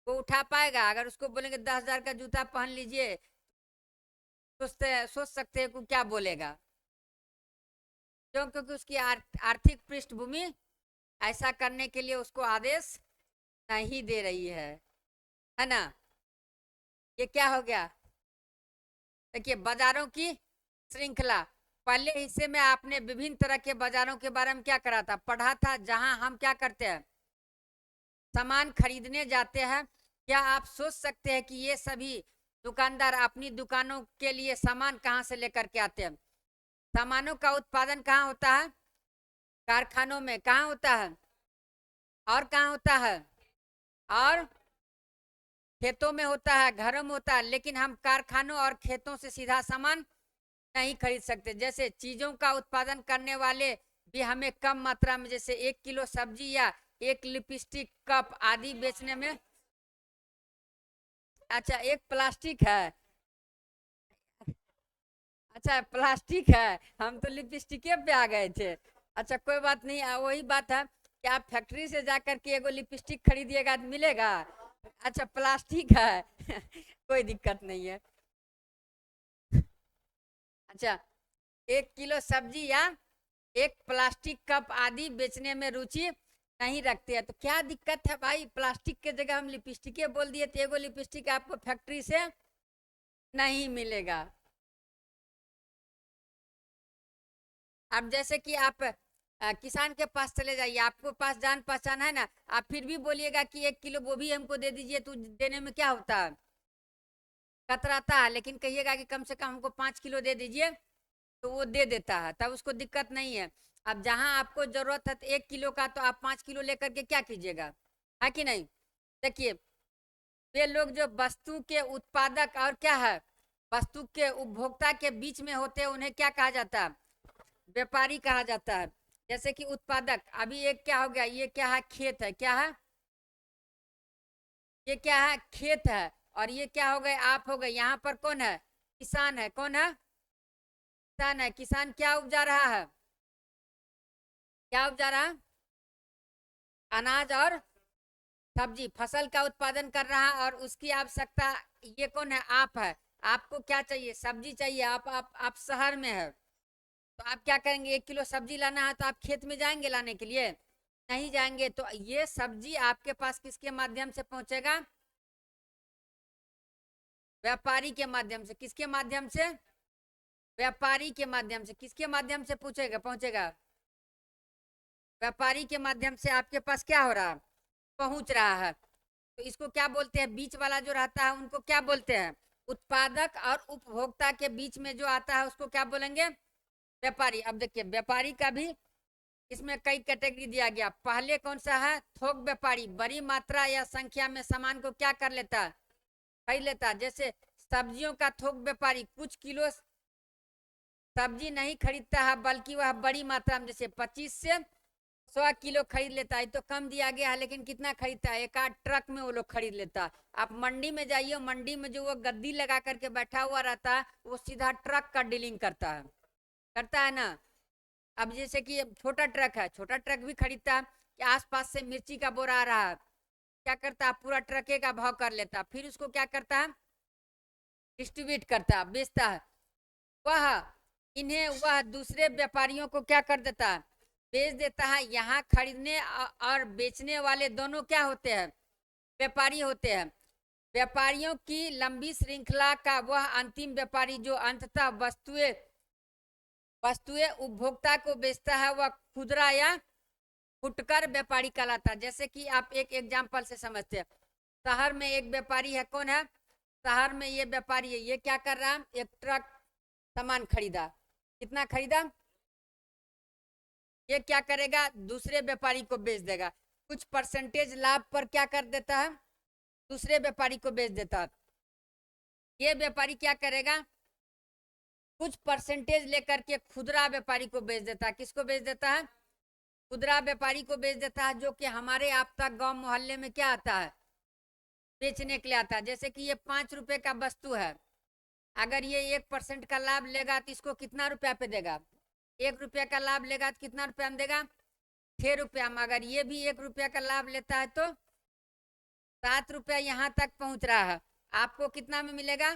वो उठा पाएगा। अगर उसको बोलेंगे 10,000 का जूता पहन लीजिए, सोच सकते हैं कि क्या बोलेगा, क्यों, क्योंकि उसकी आर्थिक पृष्ठभूमि ऐसा करने के लिए उसको आदेश नहीं दे रही है ना। ये क्या हो गया, देखिए बाजारों की श्रृंखला। पहले हिस्से में आपने विभिन्न तरह के बाजारों के बारे में क्या करा था, पढ़ा था, जहां हम क्या करते हैं, सामान खरीदने जाते हैं। क्या आप सोच सकते हैं कि ये सभी दुकानदार अपनी दुकानों के लिए सामान कहां से लेकर के आते हैं, सामानों का उत्पादन कहाँ होता है, कारखानों में, कहाँ होता है, और कहाँ होता है, और खेतों में होता है, घरों में होता है। लेकिन हम कारखानों और खेतों से सीधा सामान नहीं खरीद सकते। जैसे चीजों का उत्पादन करने वाले भी हमें कम मात्रा में, जैसे 1 किलो सब्जी या एक लिपस्टिक कप आदि बेचने में। अच्छा एक प्लास्टिक है, अच्छा प्लास्टिक है, हम तो लिपस्टिक पे आ गए थे। अच्छा कोई बात नहीं, वही बात है कि आप फैक्ट्री से जाकर के एगो लिपस्टिक खरीदिएगा तो मिलेगा। अच्छा प्लास्टिक है कोई दिक्कत नहीं है। अच्छा 1 किलो सब्जी या एक प्लास्टिक कप आदि बेचने में रुचि नहीं रखते हैं, तो क्या दिक्कत है भाई, प्लास्टिक के जगह हम लिपस्टिक बोल दिए तो एगो लिपस्टिक आपको फैक्ट्री से नहीं मिलेगा। अब जैसे कि आप किसान के पास चले जाइए, आपको पास जान पहचान है ना, आप फिर भी बोलिएगा कि 1 किलो गोभी हमको दे दीजिए, तो देने में क्या होता है, कतराता है। लेकिन कहिएगा कि कम से कम हमको 5 किलो दे दीजिए, तो वो दे देता है, तब उसको दिक्कत नहीं है। अब जहां आपको जरूरत है 1 किलो का, तो आप 5 किलो लेकर के क्या कीजिएगा, है कि नहीं। देखिए वे लोग जो वस्तु के उत्पादक और क्या है, वस्तु के उपभोक्ता के बीच में होते हैं, उन्हें क्या कहा जाता है, व्यापारी कहा जाता है। जैसे कि उत्पादक, अभी एक क्या हो गया, ये क्या है, खेत है, क्या है, ये क्या है, खेत है। और ये क्या हो गए, आप हो गए, यहाँ पर कौन है, किसान है, कौन है, किसान है। किसान क्या उपजा रहा है, क्या उपजा रहा है, अनाज और सब्जी फसल का उत्पादन कर रहा है और उसकी आवश्यकता, ये कौन है? आप है। आपको क्या चाहिए? सब्जी चाहिए। आप शहर में है तो आप क्या करेंगे? 1 किलो सब्जी लाना है तो आप खेत में जाएंगे लाने के लिए? नहीं जाएंगे। तो ये सब्जी आपके पास किसके माध्यम से पहुंचेगा? व्यापारी के माध्यम से। किसके माध्यम से? व्यापारी के माध्यम से। किसके माध्यम से पहुंचेगा? व्यापारी के माध्यम से आपके पास क्या हो रहा है? पहुंच रहा है। तो इसको क्या बोलते हैं? बीच वाला जो रहता है उनको क्या बोलते हैं? उत्पादक और उपभोक्ता के बीच में जो आता है उसको क्या बोलेंगे? व्यापारी। अब देखिए, व्यापारी का भी इसमें कई कैटेगरी दिया गया। पहले कौन सा है? थोक व्यापारी। बड़ी मात्रा या संख्या में सामान को क्या कर लेता है? खरीद लेता है। जैसे सब्जियों का थोक व्यापारी कुछ किलो सब्जी नहीं खरीदता है, बल्कि वह बड़ी मात्रा में जैसे 25 से 100 किलो खरीद लेता है। तो कम दिया गया है, लेकिन कितना खरीदता है? 1 आध ट्रक में वो लोग खरीद लेता है। आप मंडी में जाइए, मंडी में जो वो गद्दी लगा करके बैठा हुआ रहता है वो सीधा ट्रक का डीलिंग करता है ना। अब जैसे कि छोटा ट्रक है, छोटा ट्रक भी खरीदता है कि आसपास से मिर्ची का बोरा आ रहा है, क्या करता है? पूरा ट्रके का भाव कर लेता है, फिर उसको क्या करता है? डिस्ट्रीब्यूट करता है, बेचता है। वह दूसरे व्यापारियों को क्या कर देता है? बेच देता है। यहाँ खरीदने और बेचने वाले दोनों क्या होते हैं? व्यापारी होते हैं। व्यापारियों की लंबी श्रृंखला का वह अंतिम व्यापारी जो अंततः वस्तुएं उपभोक्ता को बेचता है, वह खुदरा या फुटकर व्यापारी कहलाता है। जैसे कि आप एक एग्जाम्पल से समझते हैं। शहर में एक व्यापारी है, कौन है? शहर में ये व्यापारी है, ये क्या कर रहा है? एक ट्रक सामान खरीदा। कितना खरीदा? ये क्या करेगा? दूसरे व्यापारी को बेच देगा। कुछ परसेंटेज लाभ पर क्या कर देता है? दूसरे व्यापारी को बेच देता है। ये व्यापारी क्या करेगा? कुछ परसेंटेज लेकर के खुदरा व्यापारी को बेच देता है। किसको बेच देता है? खुदरा व्यापारी को बेच देता है, जो कि हमारे आप तक गांव मोहल्ले में क्या आता है? बेचने के लिए आता है। जैसे कि ये 5 रुपए का वस्तु है, अगर ये 1% का लाभ लेगा तो इसको कितना रुपया पे देगा? 1 रुपया का लाभ लेगा तो कितना रुपया में देगा? 6 रुपया में। अगर ये भी 1 रुपया का लाभ लेता है तो 7 रुपया यहाँ तक पहुँच रहा है। आपको कितना में मिलेगा?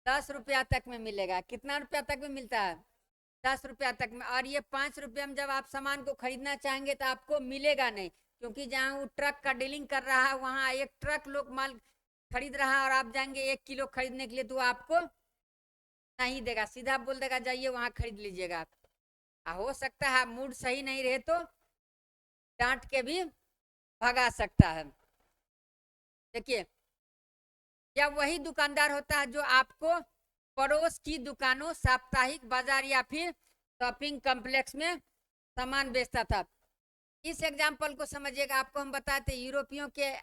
10 रुपया तक में मिलेगा। कितना रुपया तक में मिलता है? 10 रुपया तक में। और ये 5 रुपया में जब आप सामान को खरीदना चाहेंगे तो आपको मिलेगा नहीं, क्योंकि जहाँ वो ट्रक का डीलिंग कर रहा है वहाँ एक ट्रक लोग माल खरीद रहा है और आप जाएंगे 1 किलो खरीदने के लिए तो आपको नहीं देगा, सीधा बोल देगा जाइए वहाँ खरीद लीजिएगा। हो सकता है मूड सही नहीं रहे तो डांट के भी भगा सकता है। देखिए, या वही दुकानदार होता है जो आपको पड़ोस की दुकानों, साप्ताहिक बाजार या फिर शॉपिंग कॉम्प्लेक्स में सामान बेचता था। इस एग्जाम्पल को समझिएगा। आपको हम बताए थे यूरोपियों के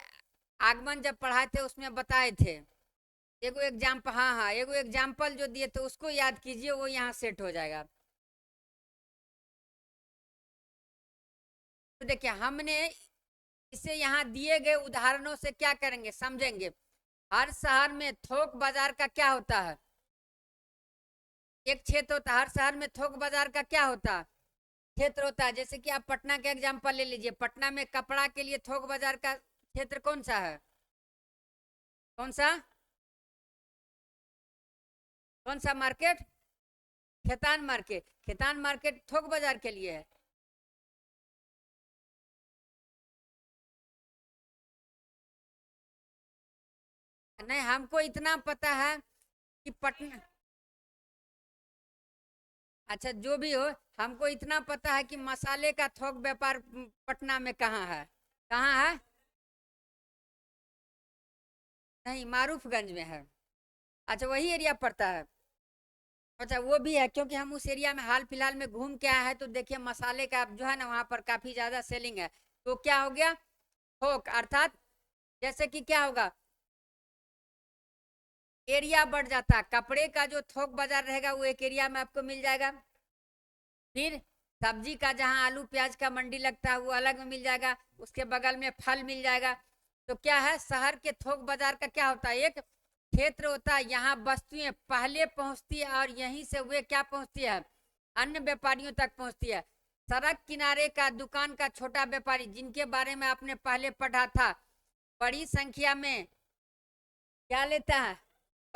आगमन जब पढ़ाए थे उसमें बताए थे एगो एग्जाम्पल। हाँ, एगो एग्जाम्पल जो दिए थे उसको याद कीजिए, वो यहाँ सेट हो जाएगा। तो देखिए, हमने इसे यहाँ दिए गए उदाहरणों से क्या करेंगे? समझेंगे। हर शहर में थोक बाजार का क्या होता है? एक क्षेत्र होता है। हर शहर में थोक बाजार का क्या होता है? क्षेत्र होता है। जैसे कि आप पटना का एग्जाम्पल ले लीजिए। पटना में कपड़ा के लिए थोक बाजार का क्षेत्र कौन सा है? कौन सा? कौन सा market? Khetan market. Khetan market थोक बाजार के लिए है। नहीं, हमको इतना पता है कि पटना, अच्छा जो भी हो, हमको इतना पता है कि मसाले का थोक व्यापार पटना में कहाँ है? कहाँ है? नहीं, मारूफगंज में है। अच्छा, वही एरिया पड़ता है। अच्छा, वो भी है, क्योंकि हम उस एरिया में हाल फिलहाल में घूम के आए हैं तो देखिए मसाले का जो है ना वहाँ पर काफी ज्यादा सेलिंग है। तो क्या हो गया? थोक। अर्थात जैसे कि क्या होगा? एरिया बढ़ जाता है। कपड़े का जो थोक बाजार रहेगा वो एक एरिया में आपको मिल जाएगा। फिर सब्जी का जहाँ आलू प्याज का मंडी लगता है वो अलग में मिल जाएगा। उसके बगल में फल मिल जाएगा। तो क्या है? शहर के थोक बाजार का क्या होता है? एक क्षेत्र होता है। यहाँ वस्तुएं पहले पहुंचती है और यहीं से वे क्या पहुंचती है? अन्य व्यापारियों तक पहुंचती है। सड़क किनारे का दुकान का छोटा व्यापारी, जिनके बारे में आपने पहले पढ़ा था बड़ी संख्या में क्या लेता है?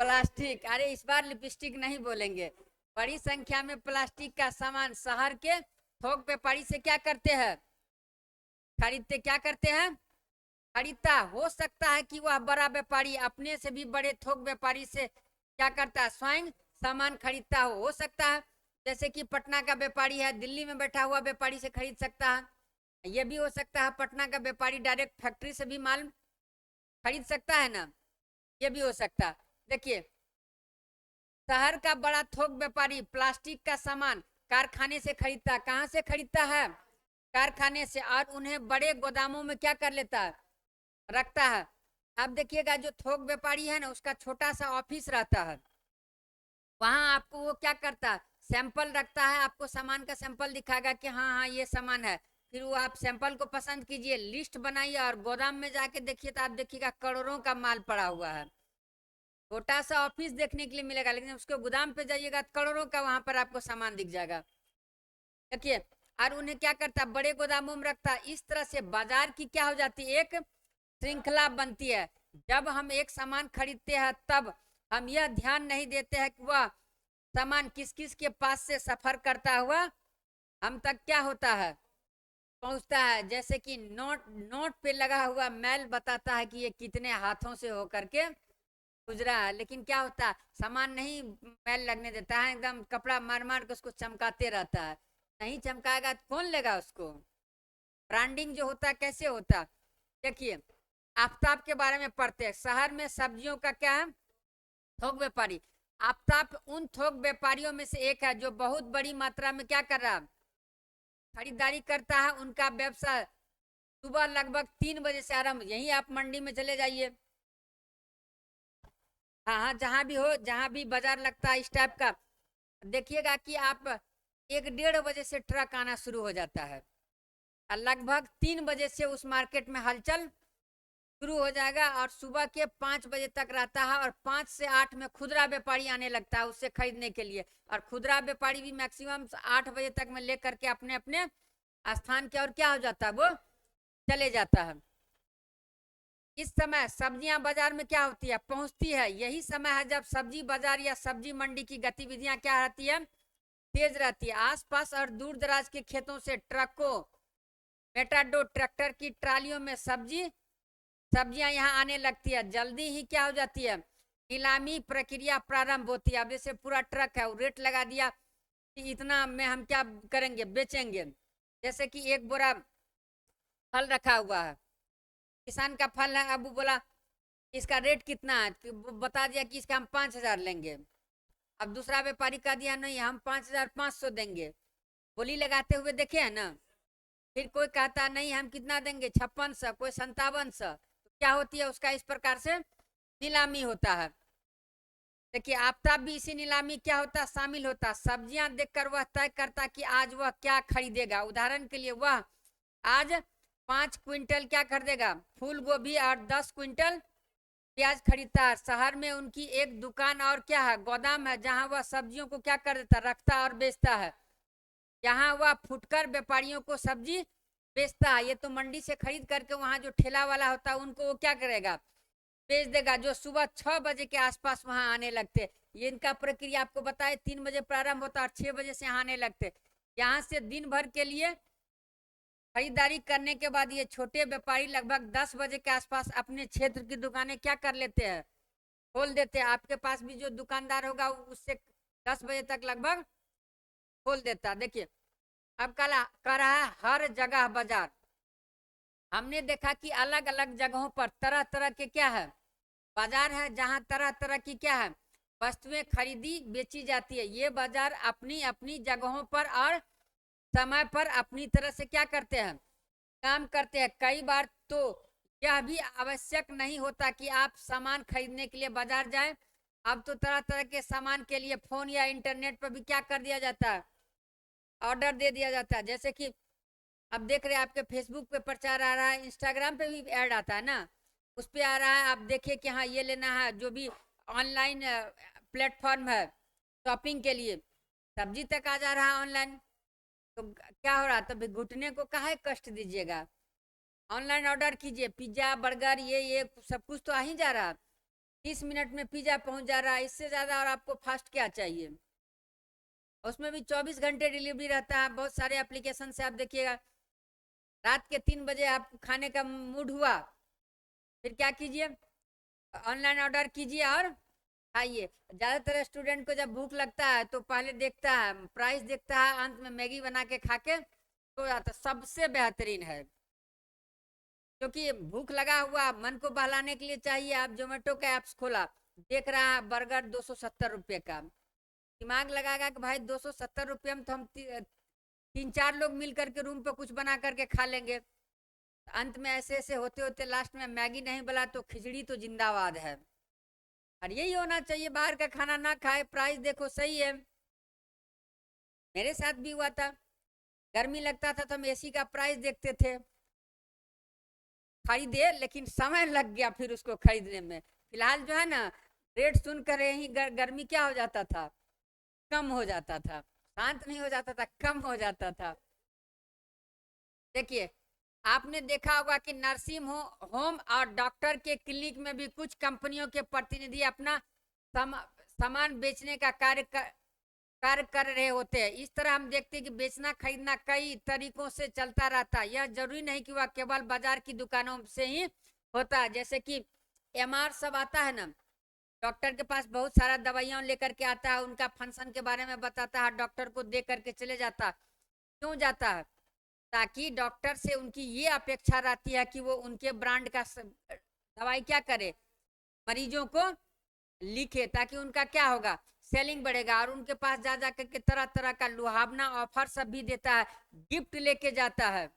प्लास्टिक। अरे इस बार लिपस्टिक नहीं बोलेंगे। बड़ी संख्या में प्लास्टिक का सामान शहर के थोक व्यापारी से क्या करते हैं? खरीदते। क्या करते हैं? खरीदता। हो सकता है कि वह बड़ा व्यापारी अपने से भी बड़े थोक व्यापारी से क्या करता है? स्वयं सामान खरीदता हो सकता है। जैसे कि पटना का व्यापारी है, दिल्ली में बैठा हुआ व्यापारी से खरीद सकता है। यह भी हो सकता है पटना का व्यापारी डायरेक्ट फैक्ट्री से भी माल खरीद सकता है ना। ये भी हो सकता है। देखिए, शहर का बड़ा थोक व्यापारी प्लास्टिक का सामान कारखाने से खरीदता। कहाँ से खरीदता है? कारखाने से। और उन्हें बड़े गोदामों में क्या कर लेता है? रखता है। अब देखिएगा, जो थोक व्यापारी है ना, उसका छोटा सा ऑफिस रहता है। वहां आपको वो क्या करता है? सैंपल रखता है। आपको सामान का सैंपल दिखाएगा कि हाँ हाँ ये सामान है। फिर वो आप सैंपल को पसंद कीजिए, लिस्ट बनाइए और गोदाम में जाके देखिए तो आप देखिएगा करोड़ों का माल पड़ा हुआ है। छोटा सा ऑफिस देखने के लिए मिलेगा, लेकिन उसके गोदाम पे जाइएगा तो करोड़ों का वहां पर आपको सामान दिख जाएगा। देखिए, और उन्हें क्या करता है? बड़े गोदामों में रखता है। इस तरह से बाजार की क्या हो जाती है? एक श्रृंखला बनती है। जब हम एक सामान खरीदते हैं तब हम यह ध्यान नहीं देते हैं कि वह सामान किस किस के पास से सफर करता हुआ हम तक क्या होता है? पहुंचता है। जैसे कि नोट नोट पे लगा हुआ मैल बताता है कि ये कितने हाथों से होकर के गुजरा है। लेकिन क्या होता है? सामान नहीं मैल लगने देता है, एकदम कपड़ा मार मार के उसको चमकाते रहता है। नहीं चमकाएगा तो कौन लेगा उसको? ब्रांडिंग जो होता है कैसे होता है? देखिए, आफ्ताब के बारे में पढ़ते हैं। शहर में सब्जियों का क्या है? थोक व्यापारी। आफ्ताब उन थोक व्यापारियों में से एक है जो बहुत बड़ी मात्रा में क्या कर रहा है? खरीदारी करता है। उनका व्यवसाय सुबह लगभग 3 बजे से आरंभ। यही आप मंडी में चले जाइए, हाँ हाँ, जहाँ भी हो, जहाँ भी बाजार लगता है इस टाइप का, देखिएगा कि आप 1-1:30 बजे से ट्रक आना शुरू हो जाता है और लगभग 3 बजे से उस मार्केट में हलचल शुरू हो जाएगा और सुबह के 5 बजे तक रहता है। और 5 से 8 में खुदरा व्यापारी आने लगता है उससे खरीदने के लिए। और खुदरा व्यापारी भी मैक्सिमम 8 बजे तक में लेकर के अपने अपने स्थान के और क्या हो जाता है? वो चले जाता है। इस समय सब्जियां बाजार में क्या होती है? पहुंचती है। यही समय है जब सब्जी बाजार या सब्जी मंडी की गतिविधियां क्या रहती है? तेज रहती है। आसपास और दूर दराज के खेतों से ट्रकों, मेटाडोर, ट्रैक्टर की ट्रालियों में सब्जियां यहाँ आने लगती है। जल्दी ही क्या हो जाती है? नीलामी प्रक्रिया प्रारंभ होती है। अब जैसे पूरा ट्रक है, वो रेट लगा दिया कि इतना में हम क्या करेंगे? बेचेंगे। जैसे कि एक बोरा फल रखा हुआ है, किसान का फल है। अब वो बोला इसका रेट कितना है, तो बता दिया कि इसका हम 5,000 लेंगे। अब दूसरा व्यापारी का दिया नहीं, हम 5,500 देंगे। बोली लगाते हुए देखे है ना। फिर कोई कहता नहीं हम कितना देंगे? 5600, कोई 5700। तो क्या होती है? उसका इस प्रकार से नीलामी होता है। देखिए, आफ्ताब भी इसी नीलामी क्या होता? शामिल होता। सब्जियां देखकर वह तय करता कि आज वह क्या खरीदेगा। उदाहरण के लिए वह आज 5 क्विंटल क्या खरीदेगा? फूल गोभी और 10 क्विंटल प्याज खरीदता है। शहर में उनकी एक दुकान और क्या है? गोदाम है, जहां वह सब्जियों को क्या कर देता? रखता और बेचता है। यहाँ वह फुटकर व्यापारियों को सब्जी बेचता है। ये तो मंडी से खरीद करके वहाँ जो ठेला वाला होता है उनको वो क्या करेगा? बेच देगा, जो सुबह 6 बजे के आसपास वहाँ आने लगते। ये इनका प्रक्रिया आपको बताए, 3 बजे प्रारंभ होता और 6 बजे से आने लगते। यहाँ से दिन भर के लिए खरीदारी करने के बाद ये छोटे व्यापारी लगभग 10 बजे के आसपास अपने क्षेत्र की दुकानें क्या कर लेते हैं? खोल देते हैं। आपके पास भी जो दुकानदार होगा उससे 10 बजे तक लगभग खोल देता है। देखिए, अब कह रहा है हर जगह बाजार। हमने देखा कि अलग अलग जगहों पर तरह तरह के क्या है? बाजार है, जहां तरह तरह की क्या है? वस्तुएं खरीदी बेची जाती है। ये बाजार अपनी अपनी जगहों पर और समय पर अपनी तरह से क्या करते हैं? काम करते हैं। कई बार तो यह भी आवश्यक नहीं होता कि आप सामान खरीदने के लिए बाजार जाएं। अब तो तरह तरह के सामान के लिए फोन या इंटरनेट पर भी क्या कर दिया जाता है? ऑर्डर दे दिया जाता है। जैसे कि अब देख रहे हैं आपके फेसबुक पे प्रचार आ रहा है, इंस्टाग्राम पे भी ऐड आता है ना, उस पे आ रहा है। आप देखिए कि हाँ ये लेना है। जो भी ऑनलाइन प्लेटफॉर्म है शॉपिंग के लिए, सब्जी तक आ जा रहा है ऑनलाइन। तो क्या हो रहा है? तभी घुटने को काहे कष्ट दीजिएगा। ऑनलाइन ऑर्डर कीजिए, पिज्ज़ा बर्गर ये सब कुछ तो आ ही जा रहा है। 30 मिनट में पिज्ज़ा पहुंच जा रहा है, इससे ज़्यादा और आपको फास्ट क्या चाहिए। उसमें भी 24 घंटे डिलीवरी रहता है। बहुत सारे एप्लीकेशन से आप देखिएगा, रात के 3 बजे आपको खाने का मूड हुआ, फिर क्या कीजिए, ऑनलाइन ऑर्डर कीजिए और खाइए। ज़्यादातर स्टूडेंट को जब भूख लगता है तो पहले देखता है, प्राइस देखता है, अंत में मैगी बना के खा के सो जाता है। सबसे बेहतरीन है, क्योंकि भूख लगा हुआ मन को बहलाने के लिए चाहिए। आप जोमेटो का ऐप्स खोला, देख रहा है बर्गर 270 रुपये का, दिमाग लगाएगा कि भाई 270 रुपये में तो हम 3-4 लोग मिल करके रूम पे कुछ बना करके खा लेंगे। अंत में ऐसे ऐसे होते होते लास्ट में मैगी नहीं बना तो खिचड़ी तो जिंदाबाद है। और यही होना चाहिए, बाहर का खाना ना खाए, प्राइस देखो सही है। मेरे साथ भी हुआ था, गर्मी लगता था तो हम एसी का प्राइस देखते थे, खरीदे, लेकिन समय लग गया फिर उसको खरीदने में। फिलहाल जो है ना, रेट सुनकर ही गर्मी क्या हो जाता था, कम हो जाता था, शांत नहीं हो जाता था, कम हो जाता था। देखिए, आपने देखा होगा कि नर्सिंग होम और डॉक्टर के क्लिनिक में भी कुछ कंपनियों के प्रतिनिधि अपना सामान बेचने का कार्य कर रहे होते हैं। इस तरह हम देखते हैं कि बेचना खरीदना कई तरीकों से चलता रहता है। यह जरूरी नहीं कि वह केवल बाजार की दुकानों से ही होता है। जैसे कि एमआर सब आता है ना, डॉक्टर के पास बहुत सारा दवाइयां लेकर के आता है, उनका फंक्शन के बारे में बताता है, डॉक्टर को दे करके चले जाता। क्यों जाता है? ताकि डॉक्टर से उनकी ये अपेक्षा रहती है कि वो उनके ब्रांड का दवाई क्या करे, मरीजों को लिखे, ताकि उनका क्या होगा, सेलिंग बढ़ेगा। और उनके पास जा जा करके तरह तरह का लुभावना ऑफर सब भी देता है, गिफ्ट लेके जाता है।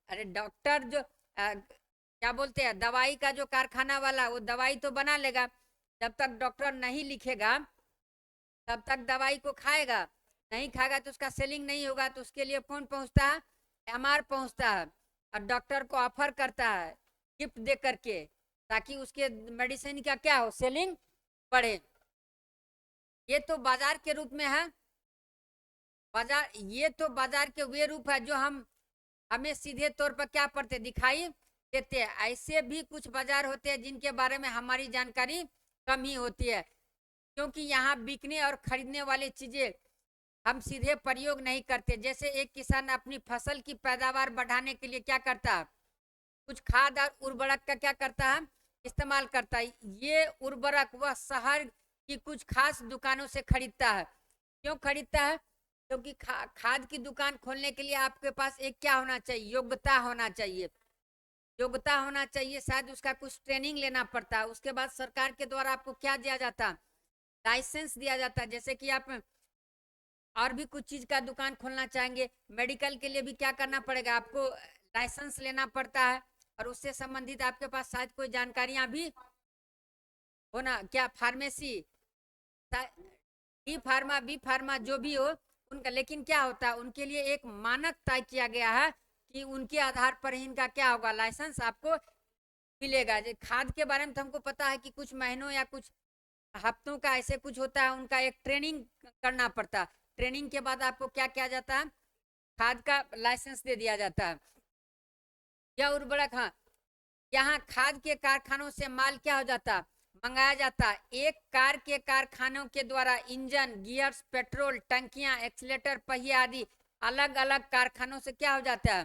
अरे डॉक्टर जो क्या बोलते हैं, दवाई का जो कारखाना वाला, वो दवाई तो बना लेगा, जब तक डॉक्टर नहीं लिखेगा तब तक दवाई को खाएगा, नहीं खाएगा तो उसका सेलिंग नहीं होगा। तो उसके लिए कौन पहुंचता है, एमआर पहुंचता है, और डॉक्टर को ऑफर करता है गिफ्ट दे करके, ताकि उसके मेडिसिन का क्या हो, सेलिंग बढ़े। ये तो बाजार के रूप में है। बाजार, ये तो बाजार के वे रूप है जो हमें सीधे तौर पर क्या पड़ते दिखाई देते हैं। ऐसे भी कुछ बाजार होते हैं जिनके बारे में हमारी जानकारी कम ही होती है, क्योंकि यहाँ बिकने और खरीदने वाली चीजें हम सीधे प्रयोग नहीं करते। जैसे एक किसान अपनी फसल की पैदावार बढ़ाने के लिए क्या करता है, कुछ खाद और उर्वरक का क्या करता है, इस्तेमाल करता है। ये उर्वरक वह शहर की कुछ खास दुकानों से खरीदता है। क्यों खरीदता है? क्योंकि खाद की दुकान खोलने के लिए आपके पास एक क्या होना चाहिए, योग्यता होना चाहिए। योग्यता होना चाहिए, शायद उसका कुछ ट्रेनिंग लेना पड़ता है। उसके बाद सरकार के द्वारा आपको क्या दिया जाता है, लाइसेंस दिया जाता है। जैसे कि आप और भी कुछ चीज का दुकान खोलना चाहेंगे, मेडिकल के लिए भी क्या करना पड़ेगा, आपको लाइसेंस लेना पड़ता है, और उससे संबंधित आपके पास शायद कोई जानकारियां भी होना, क्या pharmacy, D pharma, B pharma, जो भी हो उनका। लेकिन क्या होता है, उनके लिए एक मानक तय किया गया है कि उनके आधार पर ही इनका क्या होगा, लाइसेंस आपको मिलेगा। खाद के बारे में तो हमको पता है कि कुछ महीनों या कुछ हफ्तों का ऐसे कुछ होता है, उनका एक ट्रेनिंग करना पड़ता है। ट्रेनिंग के बाद आपको क्या किया जाता है, खाद का लाइसेंस दे दिया जाता है। या उर्वरक, हाँ, यहाँ खाद के कारखानों से माल क्या हो जाता, मंगाया जाता। एक कार के कारखानों के द्वारा इंजन, गियर्स, पेट्रोल टंकियां, एक्सीलेटर, पहिए आदि अलग अलग कारखानों से क्या हो जाता है,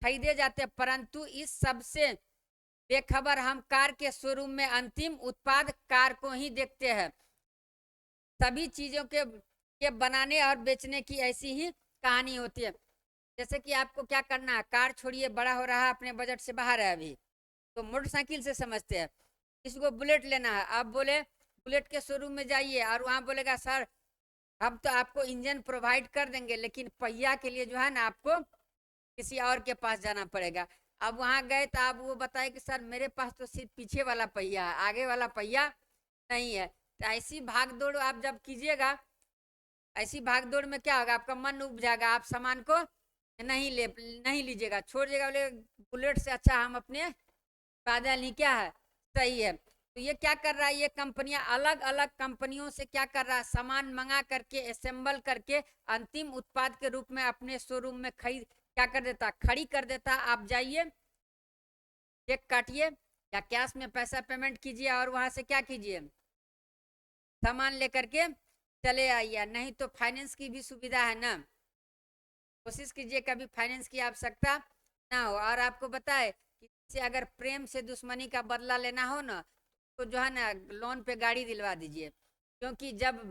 खरीदे जाते हैं। परंतु इस सब से बेखबर हम कार के शोरूम में अंतिम उत्पाद कार को ही देखते हैं। सभी चीजों के बनाने और बेचने की ऐसी ही कहानी होती है। जैसे कि आपको क्या करना है, कार छोड़िए, बड़ा हो रहा है, अपने बजट से बाहर है अभी, तो मोटरसाइकिल से समझते हैं। किसी को बुलेट लेना है, आप बोले बुलेट के शोरूम में जाइए, और वहाँ बोलेगा सर हम तो आपको इंजन प्रोवाइड कर देंगे, लेकिन पहिया के लिए जो है ना आपको किसी और के पास जाना पड़ेगा। अब वहाँ गए तो आप वो बताए कि सर मेरे पास तो सिर्फ पीछे वाला पहिया है, आगे वाला पहिया नहीं है। तो ऐसी भाग दौड़ आप जब कीजिएगा, ऐसी भाग दौड़ में क्या होगा, आपका मन उब जाएगा, आप सामान को नहीं लीजिएगा, छोड़ दिएगा। बोले बुलेट से अच्छा हम अपने पैदल ही क्या है, सही है। तो ये क्या कर रहा है, ये कंपनियां अलग अलग कंपनियों से क्या कर रहा है, सामान मंगा करके असेंबल करके अंतिम उत्पाद के रूप में अपने शोरूम में खरीद क्या कर देता, खड़ी कर देता। आप जाइए, चेक काटिए या कैश में पैसा पेमेंट कीजिए और वहां से क्या कीजिए, सामान लेकर के चले आइए। नहीं तो फाइनेंस की भी सुविधा है ना, कोशिश कीजिए कभी फाइनेंस की आवश्यकता ना हो। और आपको बताए कि से अगर प्रेम से दुश्मनी का बदला लेना हो ना, तो जो है ना लोन पे गाड़ी दिलवा दीजिए। क्योंकि जब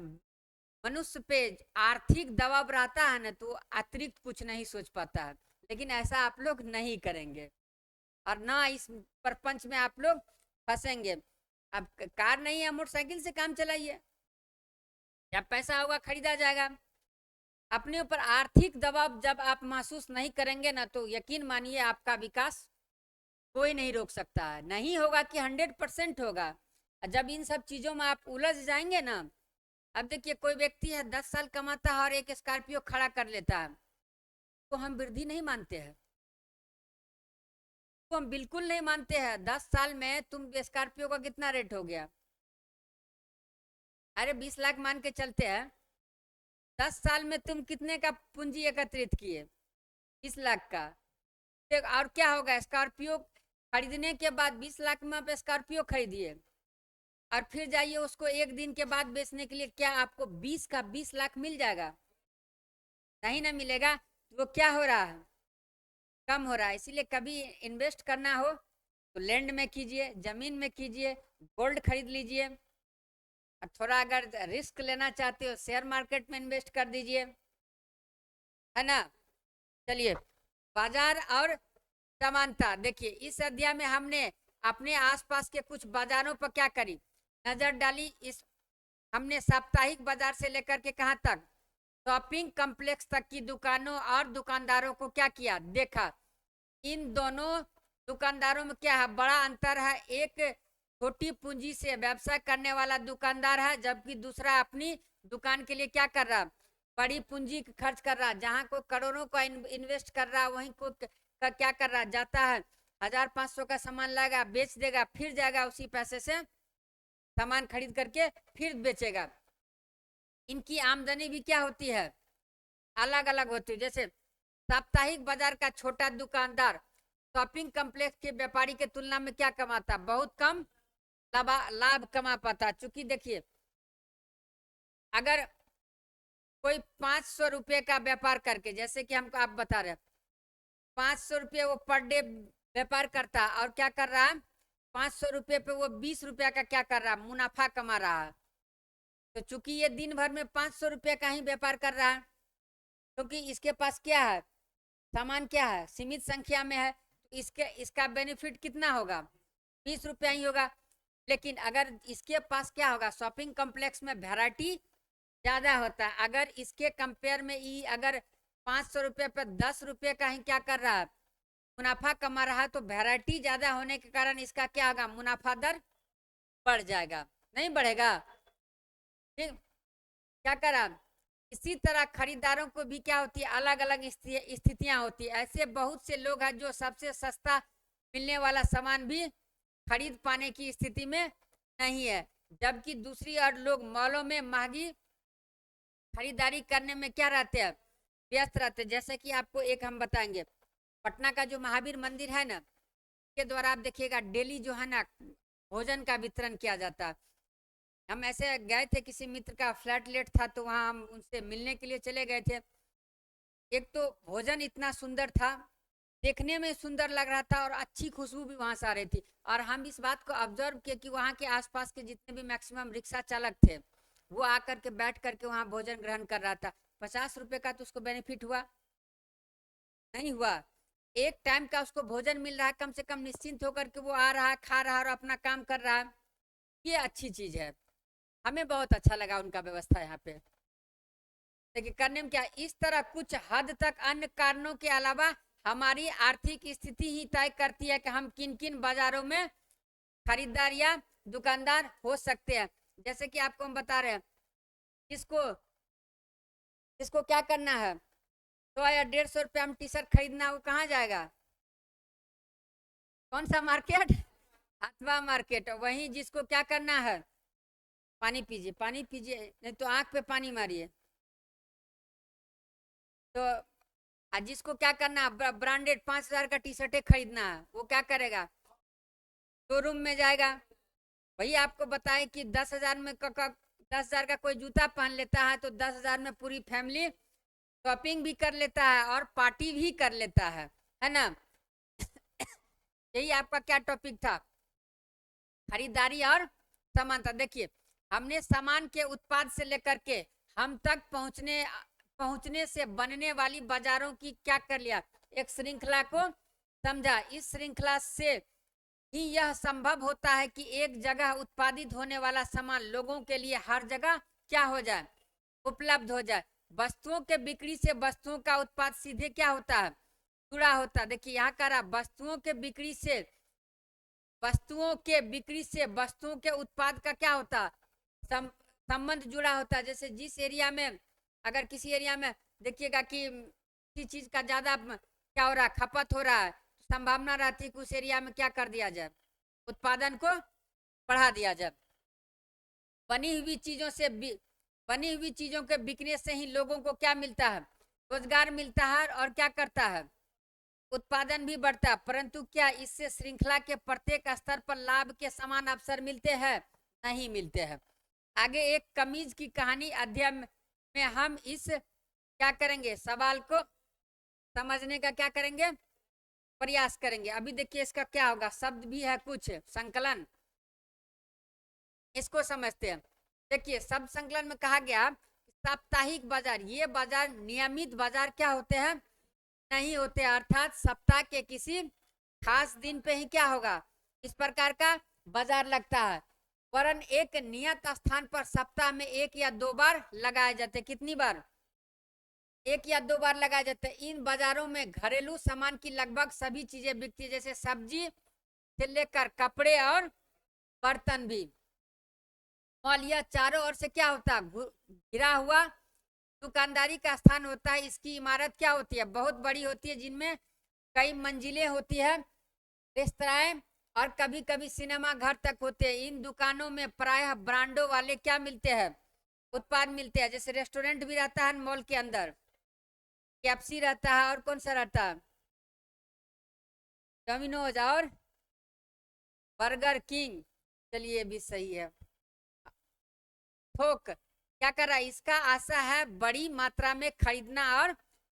मनुष्य पे आर्थिक दबाव रहता है ना, तो अतिरिक्त कुछ नहीं सोच पाता है। लेकिन ऐसा आप लोग नहीं करेंगे और ना इस प्रपंच में आप लोग फंसेंगे। अब कार नहीं है, मोटरसाइकिल से काम चलाइए, जब पैसा होगा खरीदा जाएगा। अपने ऊपर आर्थिक दबाव जब आप महसूस नहीं करेंगे ना, तो यकीन मानिए आपका विकास कोई नहीं रोक सकता है। नहीं होगा कि 100% होगा। जब इन सब चीजों में आप उलझ जाएंगे ना, अब देखिए कोई व्यक्ति है 10 साल कमाता है और एक स्कॉर्पियो खड़ा कर लेता है, तो हम वृद्धि नहीं मानते हैं, तो हम बिल्कुल नहीं मानते हैं। 10 साल में तुम स्कॉर्पियो का कितना रेट हो गया, अरे 20 लाख मान के चलते हैं। 10 साल में तुम कितने का पूंजी एकत्रित किए, 20 लाख का। और क्या होगा, स्कॉर्पियो खरीदने के बाद 20 लाख में आप स्कॉर्पियो खरीदिए और फिर जाइए उसको एक दिन के बाद बेचने के लिए, क्या आपको 20 का 20 लाख मिल जाएगा? नहीं ना मिलेगा। वो क्या हो रहा है, कम हो रहा है। इसीलिए कभी इन्वेस्ट करना हो तो लैंड में कीजिए, जमीन में कीजिए, गोल्ड खरीद लीजिए। और थोड़ा अगर रिस्क लेना चाहते हो, शेयर मार्केट में इन्वेस्ट कर दीजिए, है ना। चलिए, बाजार और समानता। देखिए इस अध्याय में हमने अपने आसपास के कुछ बाजारों पर क्या करी, नजर डाली। इस हमने साप्ताहिक बाजार से लेकर के कहां तक, शॉपिंग कॉम्प्लेक्स तक की दुकानों और दुकानदारों को क्या किया, देखा। इन दोनों दुकानदारों में क्या है, बड़ा अंतर है। एक छोटी पूंजी से व्यवसाय करने वाला दुकानदार है, जबकि दूसरा अपनी दुकान के लिए क्या कर रहा, बड़ी पूंजी खर्च कर रहा। जहां कोई करोड़ों का इन्वेस्ट कर रहा, वहीं को का क्या कर रहा, जाता है 1500 का सामान लाएगा, बेच देगा, फिर जाएगा उसी पैसे से सामान खरीद करके फिर बेचेगा। इनकी आमदनी भी क्या होती है, अलग अलग होती है। जैसे साप्ताहिक बाजार का छोटा दुकानदार शॉपिंग कॉम्प्लेक्स के व्यापारी के तुलना में क्या कमाता, बहुत कम लाभ कमा पाता। चूंकि देखिए अगर कोई 500 रुपये का व्यापार करके, जैसे कि हमको आप बता रहे 500 रुपये वो पर डे व्यापार करता और क्या कर रहा है, 500 रुपये पे वो 20 रुपया का क्या कर रहा है, मुनाफा कमा रहा है। तो चूंकि ये दिन भर में 500 रुपये का ही व्यापार कर रहा है, क्योंकि इसके पास क्या है, सामान क्या है, सीमित संख्या में है, तो इसका बेनिफिट कितना होगा, 20 रुपया ही होगा। लेकिन अगर इसके पास क्या होगा, शॉपिंग कॉम्प्लेक्स में वैरायटी ज्यादा होता है। अगर इसके कंपेयर में ही अगर 500 रुपये पर 10 रुपये का ही क्या कर रहा है, मुनाफा कमा रहा है, तो वैरायटी ज्यादा होने के कारण इसका क्या होगा, मुनाफा दर बढ़ जाएगा, नहीं बढ़ेगा। ठीक, क्या करा। इसी तरह खरीदारों को भी क्या होती है, अलग अलग स्थितियां होती है। ऐसे बहुत से लोग हैं जो सबसे सस्ता मिलने वाला सामान भी खरीद पाने की स्थिति में नहीं है, जबकि दूसरी ओर लोग मॉलों में महंगी खरीदारी करने में क्या रहते हैं, व्यस्त रहते हैं। जैसे कि आपको एक हम बताएंगे, पटना का जो महावीर मंदिर है ना, के द्वारा आप देखिएगा डेली जो है ना भोजन का वितरण किया जाता है। हम ऐसे गए थे, किसी मित्र का फ्लैट लेट था, तो वहाँ हम उनसे मिलने के लिए चले गए थे। एक तो भोजन इतना सुंदर था, देखने में सुंदर लग रहा था और अच्छी खुशबू भी वहां से आ रही थी। और हम इस बात को ऑब्जर्व किए कि वहाँ के आसपास के जितने भी मैक्सिमम रिक्शा चालक थे, वो आकर के बैठ करके वहाँ भोजन ग्रहण कर रहा था। 50 रुपये का तो उसको बेनिफिट हुआ नहीं हुआ, एक टाइम का उसको भोजन मिल रहा है, कम से कम निश्चिंत होकर के वो आ रहा है, खा रहा है और अपना काम कर रहा है। ये अच्छी चीज है, हमें बहुत अच्छा लगा उनका व्यवस्था यहाँ पे। लेकिन करने में क्या, इस तरह कुछ हद तक अन्य कारणों के अलावा हमारी आर्थिक स्थिति ही तय करती है कि हम किन किन बाजारों में खरीदार या दुकानदार हो सकते हैं। जैसे कि आपको हम बता रहे हैं, किसको किसको क्या करना है, 100 या 150 रुपये में टी शर्ट खरीदना, वो कहाँ जाएगा, कौन सा मार्केट, अथवा मार्केट। वहीं जिसको क्या करना है, पानी पीजिए, पानी पीजिए, नहीं तो आंख पे पानी मारिए। तो और जिसको क्या करना है, ब्रांडेड 5,000 का टी शर्ट खरीदना है, वो क्या करेगा, शोरूम में जाएगा। वही आपको बताए कि 10,000 में 10,000 का कोई जूता पहन लेता है तो 10,000 में पूरी फैमिली शॉपिंग भी कर लेता है और पार्टी भी कर लेता है ना। यही आपका क्या टॉपिक था, खरीदारी और समानता। देखिए हमने सामान के उत्पाद से लेकर के हम तक पहुंचने से बनने वाली बाजारों की क्या कर लिया, एक श्रृंखला को समझा। इस श्रृंखला से ही यह संभव होता है कि एक जगह उत्पादित होने वाला सामान लोगों के लिए हर जगह क्या हो जाए, उपलब्ध हो जाए। वस्तुओं के बिक्री से वस्तुओं का उत्पाद सीधे क्या होता है, जुड़ा होता है। देखिए यहाँ कह रहा वस्तुओं के बिक्री से वस्तुओं के उत्पाद का क्या होता है, संबंध जुड़ा होता है। जैसे जिस एरिया में, अगर किसी एरिया में देखिएगा कि किसी चीज का ज्यादा क्या हो रहा है, खपत हो रहा है, तो संभावना रहती है कि उस एरिया में क्या कर दिया जाए, उत्पादन को बढ़ा दिया जाए। बनी हुई चीजों के बिकने से ही लोगों को क्या मिलता है, रोजगार मिलता है और क्या करता है, उत्पादन भी बढ़ता है। परंतु क्या इससे श्रृंखला के प्रत्येक स्तर पर लाभ के समान अवसर मिलते हैं, नहीं मिलते हैं। आगे एक कमीज की कहानी अध्ययन में हम इस क्या करेंगे, सवाल को समझने का क्या करेंगे, प्रयास करेंगे। अभी देखिए इसका क्या होगा, शब्द भी है कुछ संकलन, इसको समझते हैं। देखिए शब्द संकलन में कहा गया साप्ताहिक बाजार, ये बाजार नियमित बाजार क्या होते हैं, नहीं होते, अर्थात सप्ताह के किसी खास दिन पे ही क्या होगा, इस प्रकार का बाजार लगता है। वरन एक नियत स्थान पर सप्ताह में 1 या 2 बार लगाए जाते। कितनी बार, 1 या 2 बार लगाए जाते। इन बाजारों में घरेलू सामान की लगभग सभी चीजें बिकती है, जैसे सब्जी से लेकर कपड़े और बर्तन भी। मॉल यह चारों ओर से क्या होता है, घिरा हुआ दुकानदारी का स्थान होता है। इसकी इमारत क्या होती है, बहुत बड़ी होती है, जिनमें कई मंजिलें होती है, रेस्तराएं और कभी कभी सिनेमा घर तक होते हैं। इन दुकानों में प्रायः ब्रांडों वाले क्या मिलते हैं, उत्पाद मिलते हैं। जैसे रेस्टोरेंट भी रहता है मॉल के अंदर, केएफसी रहता है और कौन सा रहता है, डोमिनोज और बर्गर किंग। चलिए भी सही है। थोक क्या कर रहा है, इसका आशा है बड़ी मात्रा में खरीदना और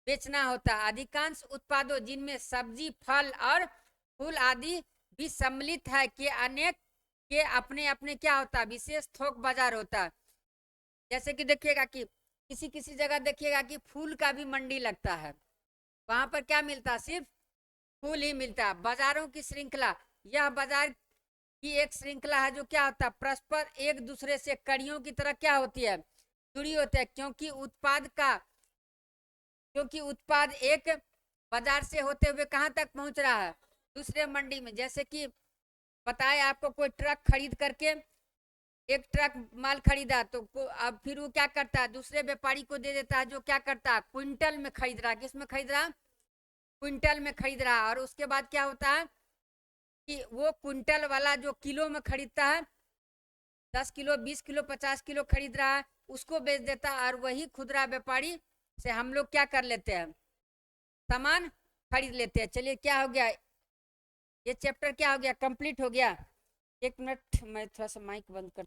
बेचना होता है। अधिकांश उत्पादों जिनमें सब्जी, फल और फूल आदि भी सम्मिलित है के अनेक के अपने अपने क्या होता है, विशेष थोक बाजार होता है। जैसे कि देखिएगा कि किसी किसी जगह देखिएगा कि फूल का भी मंडी लगता है, वहां पर क्या मिलता है, सिर्फ फूल ही मिलता है। बाजारों की श्रृंखला, यह बाजार की एक श्रृंखला है जो क्या होता है, परस्पर एक दूसरे से कड़ियों की तरह क्या होती है, जुड़ी होती है। क्योंकि उत्पाद एक बाजार से होते हुए कहाँ तक पहुंच रहा है, दूसरे मंडी में। जैसे कि बताए आपको, कोई ट्रक खरीद करके, एक ट्रक माल खरीदा तो अब फिर वो क्या करता है, दूसरे व्यापारी को दे देता है, जो क्या करता है, क्विंटल में खरीद रहा है। किस में खरीद रहा है, क्विंटल में खरीद रहा है। और उसके बाद क्या होता है कि वो क्विंटल वाला जो किलो में खरीदता है, 10 किलो, 20 किलो, 50 किलो खरीद रहा है, उसको बेच देता है। और वही खुदरा व्यापारी से हम लोग क्या कर लेते हैं, सामान खरीद लेते हैं। चलिए क्या हो गया, ये चैप्टर क्या हो गया, कंप्लीट हो गया। 1 मिनट मैं थोड़ा सा माइक बंद कर